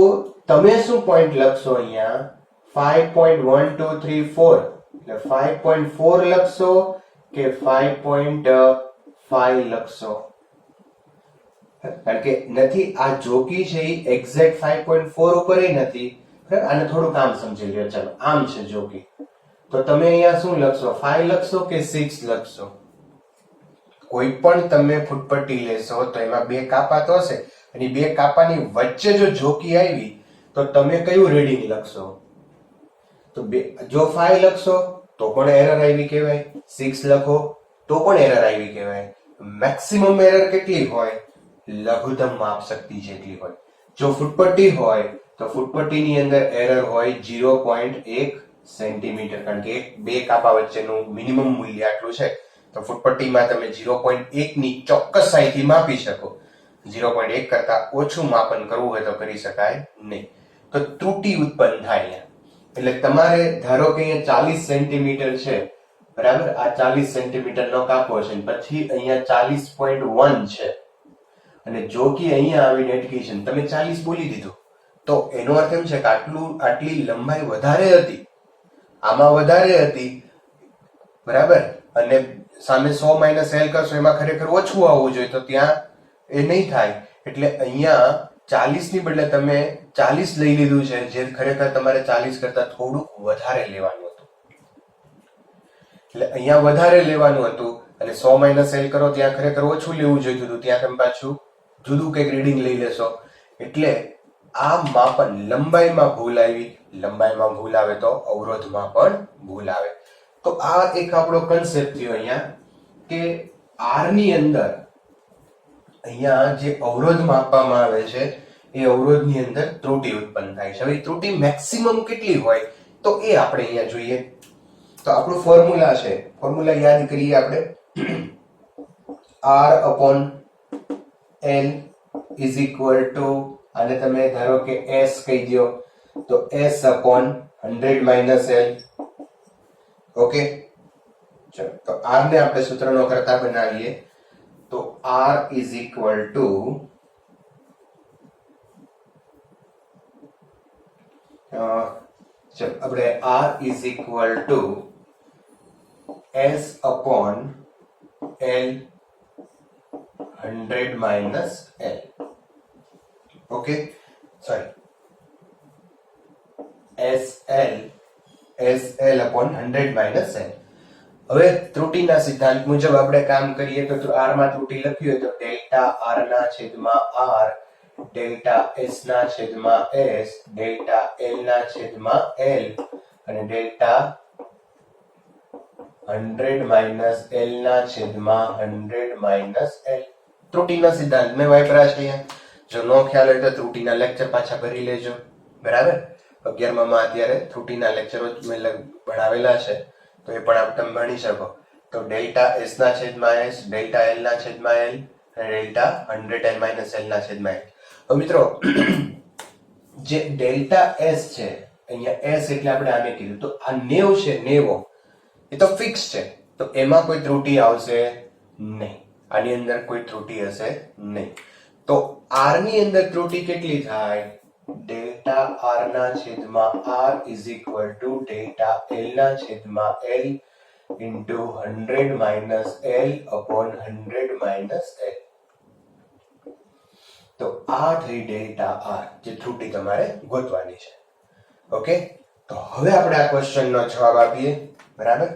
તમે શું પોઈન્ટ લખશો અહીંયા 5.1234 એટલે 5.4 લખશો કે 5.5 લખશો? કારણ કે નથી, આ જોકી છે એ એક્ઝેક્ટ 5.4 ઉપર નથી. આને થોડું કામ સમજી લ્યો. ચાલો, આમ છે જોકી, તો તમે અહીંયા શું લખશો, 5 લખશો કે 6 લખશો? કોઈ પણ તમે ફૂટપટ્ટી લેશો તો એમાં બે કાપા તો હશે, અને બે કાપાની વચ્ચે જો જોકી આવી તો તમે કયું રીડિંગ લખશો? તો જો 5 લખશો તો પણ એરર આવી કહેવાય, 6 લખો તો પણ એરર આવી કહેવાય. મેક્સિમમ એરર કેટલી હોય? લઘુત્તમ માપ શક્તિ જેટલી હોય. જો ફૂટપટ્ટી હોય તો ફૂટપટ્ટીની અંદર એરર હોય 0.1 સેન્ટીમીટર, કારણ કે બે કાપા વચ્ચેનું મિનિમમ મૂલ્ય આટલું છે. તો ફૂટપટ્ટીમાં તમે 0.1 ની ચોક્કસાઈથી માપી શકો. 0.1 કરતા ઓછું માપન કરવું હોય તો કરી શકાય નહીં. તો ત્રુટિ ઉત્પન્ન થાય. એટલે તમારે ધારો કે અહીંયા 40 સેન્ટીમીટર છે, બરાબર. આ 40 સેન્ટીમીટર નો કાપો છે, પછી અહીંયા 40.1 છે, અને જો કે અહીંયા આવીને અટકી છે, તમે 40 બોલી દીધું, તો એનો અર્થ એમ છે કે આટલી લંબાઈ વધારે હતી, આમાં વધારે હતી, બરાબર. અને સામે 100 માઇનસ એલ કરશો એમાં ખરેખર ઓછું આવવું જોઈએ, તો ત્યાં એ નહીં થાય. એટલે અહીંયા 40 ની બદલે તમે 40 લઈ લીધું છે, જે ખરેખર તમારે 40 કરતા થોડુંક વધારે લેવાનું હતું. એટલે અહીંયા વધારે લેવાનું હતું, અને 100 માઇનસ એલ કરો ત્યાં ખરેખર ઓછું લેવું જોઈતું હતું, ત્યાં તમે પાછું જુદું કંઈક રીડિંગ લઈ લેશો. એટલે આ માપન લંબાઈમાં ભૂલ આવી. લંબાઈમાં ભૂલ આવે તો અવરોધમાં પણ ભૂલ આવે. તો આ એક આપણો કન્સેપ્ટ થયો અહીંયા કે R ની અંદર અહીંયા જે અવરોધ માપવામાં આવે છે એ અવરોધની અંદર ત્રુટિ ઉત્પન્ન થાય છે. હવે ત્રુટિ મેક્સિમમ કેટલી હોય તો એ આપણે અહીંયા જોઈએ. તો આપણું ફોર્મ્યુલા છે, ફોર્મ્યુલા યાદ કરીએ આપણે. R upon L is equal to, અને તમે ધારો કે S કહી દો તો S upon 100 minus L. Okay, ચલો. તો R ને આપણે સૂત્રનો કરતા બનાવીએ તો R is equal to ચલો આપણે r is equal to s upon l 100 minus l. Okay sorry SL upon 100 minus l. હવે ત્રુટિના સિદ્ધાંત મુજબ આપણે કામ કરીએ તો r માં ત્રુટિ લખી હોય તો ડેલ્ટા r ના છેદમાં r, ડેલ્ટા s ના છેદમાં s, ડેલ્ટા l ના છેદમાં l અને ડેલ્ટા 100 માઇનસ l ના છેદમાં 100 માઇનસ l. ત્રુટિનો સિદ્ધાંત મેં વાપર્યા છે અહીંયા. જો નો ખ્યાલ હોય તો ત્રુટિના લેક્ચર પાછા ભરી લેજો. બરાબર, 11મા માં અત્યારે ત્રુટિના લેક્ચરો મેં ભણાવેલા છે તો એ પણ આપ તમે ભણી શકો. તો ડેલ્ટા s ના છેદમાં s, ડેલ્ટા l ના છેદમાં l અને ડેલ્ટા 100 માઇનસ l ના છેદમાં l. હવે મિત્રો જે ડેલ્ટા s છે અહીંયા s એટલે આપણે આને કીધું તો આ 90 છે, 90 એ તો ફિક્સ છે તો એમાં કોઈ ત્રુટિ આવશે નહીં. આની અંદર કોઈ ત્રુટિ હશે નહીં. તો r ની અંદર ત્રુટિ કેટલી થાય? ડેલ્ટા r ના છેદમાં r is equal to delta l ના છેદમાં l into 100 minus l upon 100 minus l. તો આ થઈ ડેલ્ટા r જે ત્રુટિ તમારે ગોતવાની છે. ઓકે, તો હવે આપણે આ ક્વેશ્ચનનો જવાબ આપીએ. બરાબર,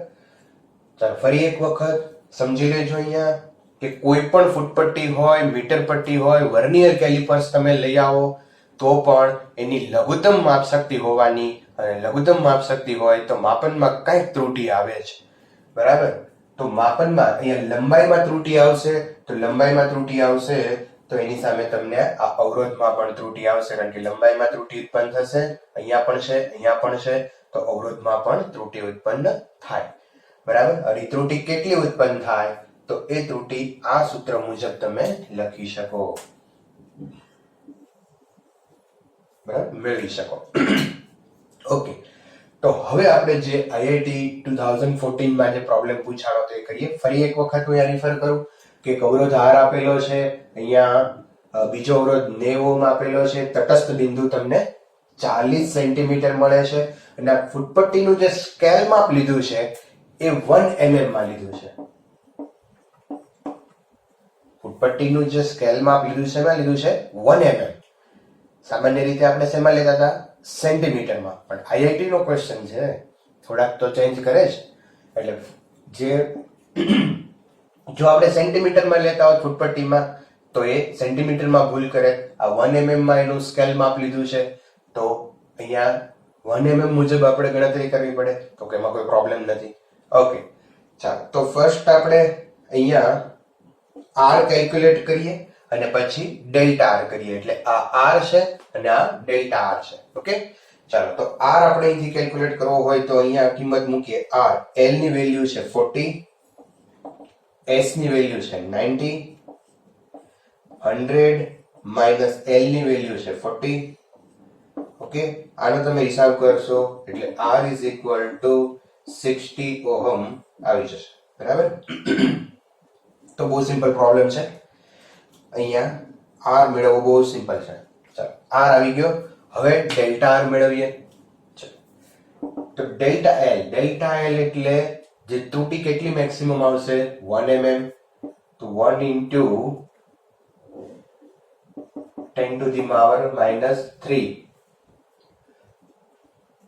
ચાલો ફરી એક વખત સમજી લેજો અહીંયા કે કોઈ પણ ફૂટપટ્ટી હોય, મીટર પટ્ટી હોય, વર્નિયર કેલિપર્સ તમે લઈ આવો તો પણ એની લઘુત્તમ માપશક્તિ હોવાની અને લઘુત્તમ માપશક્તિ હોય તો માપનમાં કંઈક ત્રુટિ આવે છે. બરાબર, તો માપનમાં અહીંયા લંબાઈમાં ત્રુટિ આવશે તો લંબાઈમાં ત્રુટિ આવશે તો એની સામે તમને આ અવરોધમાં પણ ત્રુટિ આવશે કારણ કે લંબાઈમાં ત્રુટિ ઉત્પન્ન થશે. અહીંયા પણ છે, અહીંયા પણ છે તો અવરોધમાં પણ ત્રુટિ ઉત્પન્ન થાય. બરાબર, અને ત્રુટિ કેટલી ઉત્પન્ન થાય તો એ ત્રુટિ આ સૂત્ર મુજબ તમે લખી શકો. બરાબર, મેળવી શકો. ઓકે, તો હવે આપણે જે આઈઆઈટી 2014 માં જે પ્રોબ્લેમ પૂછાણો તો એ કરીએ. ફરી એક વખત હું અહીંયા રિફર કરું કે અવરોધ R આપેલો છે, અહીંયા બીજો અવરોધ 90 માં આપેલો છે, તટસ્થ બિંદુ તમને 40 સેન્ટીમીટર મળે છે અને આ ફૂટપટ્ટીનું જે સ્કેલ માપ લીધું છે એ 1 mm માં લીધું છે. ફૂટપટ્ટીનું જે સ્કેલ માપ લીધું છે એમાં લીધું છે 1 mm. સામાન્ય રીતે આપણે શેમાં લેતા હતા? સેન્ટીમીટરમાં. પણ આઈઆઈટી નો ક્વેશ્ચન છે, થોડાક તો ચેન્જ કરે છે. એટલે જે જો આપણે સેન્ટીમીટરમાં લેતા હોત ફૂટપટ્ટીમાં તો એ સેન્ટીમીટરમાં ભૂલ કરે. આ 1 mm માં એનું સ્કેલ માપ લીધું છે તો અહીંયા 1 mm મુજબ આપણે ગણતરી કરવી પડે તો કે એમાં કોઈ પ્રોબ્લેમ નથી. ઓકે, ચાલો તો ફર્સ્ટ આપણે અહીંયા r કેલ્ક્યુલેટ કરીએ અને પછી ડેલ્ટા r કરીએ. એટલે આ r છે અને આ ડેલ્ટા r છે. ઓકે, ચાલો તો r આપણે અહીંથી કેલ્ક્યુલેટ કરવો હોય તો અહીંયા કિંમત મૂકીએ. r l ની વેલ્યુ છે 40, s ની વેલ્યુ છે 90, 100 માઇનસ l ની વેલ્યુ છે 40. ઓકે, આનો તમે હિસાબ કરશો એટલે r is equal to 60 ohm આવી જશે. બરાબર, તો બહુ સિમ્પલ પ્રોબ્લેમ છે. અહીંયા r મેળવવો બહુ સિમ્પલ છે. ચાલો r આવી ગયો. હવે ડેલ્ટા r મેળવીએ. તો ડેલ્ટા l એટલે જે ત્રુટિ કેટલી મેક્સિમમ આવશે? 1 mm. તો 1 into 10 to the power minus 3.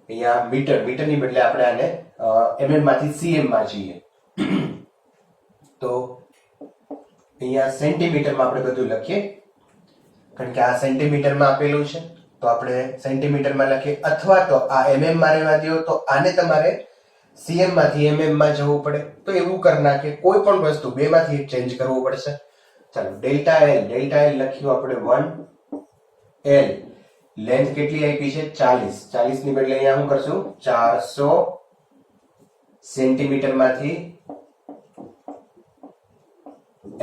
અહીંયા મીટરની બદલે આપણે આને mm માંથી cm માં જઈએ તો અહીંયા સેન્ટીમીટરમાં આપણે બધું લખીએ કારણ કે આ સેન્ટીમીટરમાં આપેલું છે તો આપણે સેન્ટીમીટરમાં લખીએ અથવા તો આ mm માં રહેવા દો તો આને તમારે cm માંથી mm માં જવું પડે તો એવું કરી નાખીએ. કોઈ પણ વસ્તુ બે માંથી એક ચેન્જ કરવું પડશે. ચાલો ડેલ્ટા l લખ્યું આપણે 1 l. લેન્થ કેટલી આપી છે? 40 ની બદલે અહીંયા શું કરશું? 400 સેન્ટીમીટર માંથી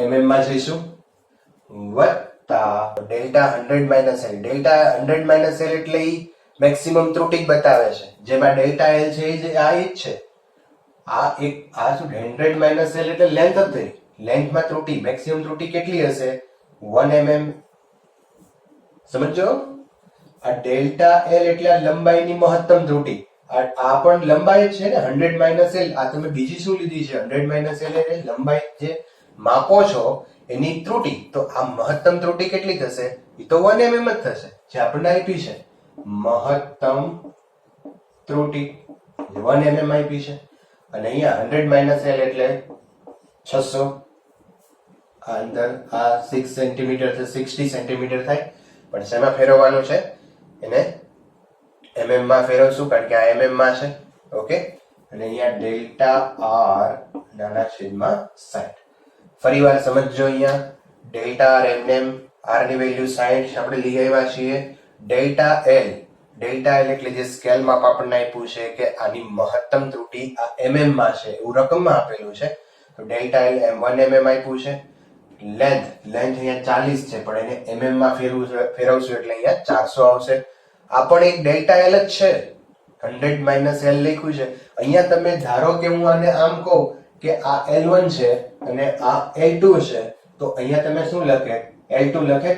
mm માં જઈશું વત્તા delta 100 minus l. Delta 100 minus l એટલે મેક્સિમમ ત્રુટિ બતાવે છે. જેમાં ડેલ્ટા l છે એ આ જ છે. આ શું 100 માઇનસ l એટલે લેન્થ જ થઈ. લેન્થમાં ત્રુટિ મેક્સિમમ ત્રુટિ કેટલી હશે? 1 mm. સમજો? આ ડેલ્ટા એલ એટલે આ લંબાઈની મહત્તમ ત્રુટી. આ પણ લંબાઈ જ છે ને, 100 માઇનસ એલ. આ તમે બીજી શું લીધી છે? 100 માઇનસ એલ એટલે લંબાઈ જે માપો છો એની ત્રુટી. તો આ મહત્તમ ત્રુટી કેટલી થશે? એ તો 1 mm જ થશે, જે આપણને આપી છે મહત્તમ ત્રુટી 1 mm આપી છે. અને અહીંયા 100 માઇનસ એલ એટલે 600. આ અંદર આ 6 સેન્ટીમીટર છે, 60 સેન્ટીમીટર થાય. પણ શેમાં ફેરવવાનું છે? એને mm માં ફેરવશું, કારણ કે આ mm માં છે. ઓકે, અને અહીંયા ડેલ્ટા આર નાના છેદમાં 60. ફરીવાર સમજજો, અહીંયા ડેલ્ટા આર mm, આર ની વેલ્યુ 60 આપણે લઈ આવ્યા છીએ. ડેલ્ટા એલ એટલે જે સ્કેલ માપ આપણને આપ્યું છે કે આની મહત્તમ ત્રુટી આ mm માં છે, એવું રકમમાં આપેલું છે. તો ડેલ્ટા એલ 1 mm આપ્યું છે. લેન્થ અહીંયા 40 છે, પણ એને mm માં ફેરવશું એટલે અહીંયા 400 આવશે. આ પણ એક ડેલ્ટા એલ જ છે, 100 માઇનસ એલ લખ્યું છે. અહીંયા તમે ધારો કે હું આને આમ કહું કે આ L1 છે અને આ L2 છે, તો અહીંયા તમે શું લખે? L2 લખે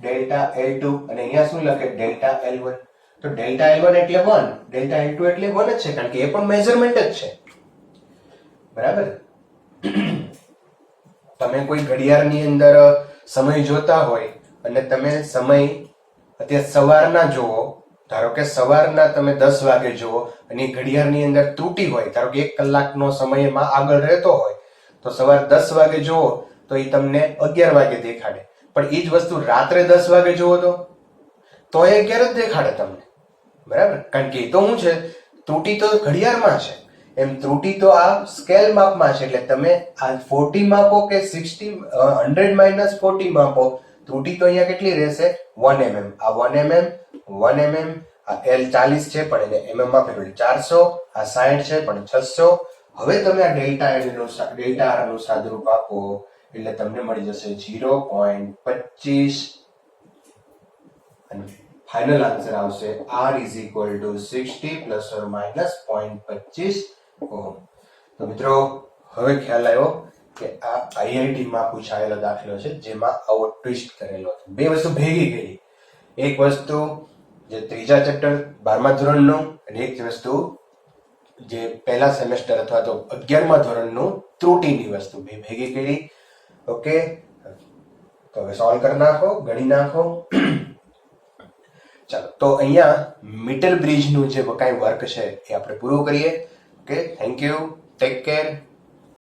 ડેલ્ટા L2, અને અહીંયા શું લખે? Delta L1. તો ડેલ્ટા L1 એટલે 1, ડેલ્ટા L2 એટલે 1 જ છે, કારણ કે એ પણ મેઝરમેન્ટ જ છે. બરાબર? તમે કોઈ ઘડિયાળની અંદર સમય જોતા હોય અને તમે સમય અત્યારે સવારના જોવો, ધારો કે સવારના તમે 10 વાગે જોવો અને ઘડિયાળની અંદર ત્રુટી હોય, ધારો કે 1 કલાકનો સમયમાં આગળ રહેતો હોય, તો સવાર 10 વાગે જોવો તો એ તમને 11 વાગે દેખાડે. પણ એ જ વસ્તુ રાત્રે 10 વાગે જોવો તો એ 11 જ દેખાડે તમને. બરાબર? કારણ કે એ તો શું છે? ત્રુટી તો ઘડિયાળમાં છે, એમ ત્રુટી તો આ સ્કેલ માપમાં છે. એટલે તમે આ 40 માપો કે 100 માઇનસ 40 માપો, ત્રુટી તો અહીંયા કેટલી રહેશે? 1 mm. આ 1 mm, આ L 40 છે પણ એને mm માં ફેરવી 400, આ 60 છે પણ 600. હવે તમે આ ડેલ્ટા આર નું સાદુરૂપ આપો એટલે તમને મળી જશે 0.25, અને ફાઇનલ આન્સર આવશે R is equal to 60 plus or minus 0.25 ohm. તો મિત્રો, હવે ખ્યાલ આવ્યો કે આ IIT માં પૂછાયેલો દાખલો છે, જેમાં આવો ટ્વિસ્ટ કરેલો છે. બે વસ્તુ ભેગી કરી. એક વસ્તુ જે ત્રીજા ચેપ્ટર 12મા ધોરણનું, અને એક વસ્તુ જે પહેલા સેમેસ્ટર અથવા તો 11મા ધોરણનું ત્રુટીની વસ્તુ, બે ભેગી કરી. ઓકે, તો હવે સોલ્વ કરી નાખો, ગણી નાખો. ચાલો, તો અહીંયા મીટર બ્રિજનું જે કાંઈ વર્ક છે એ આપણે પૂરું કરીએ. Okay, thank you, take care.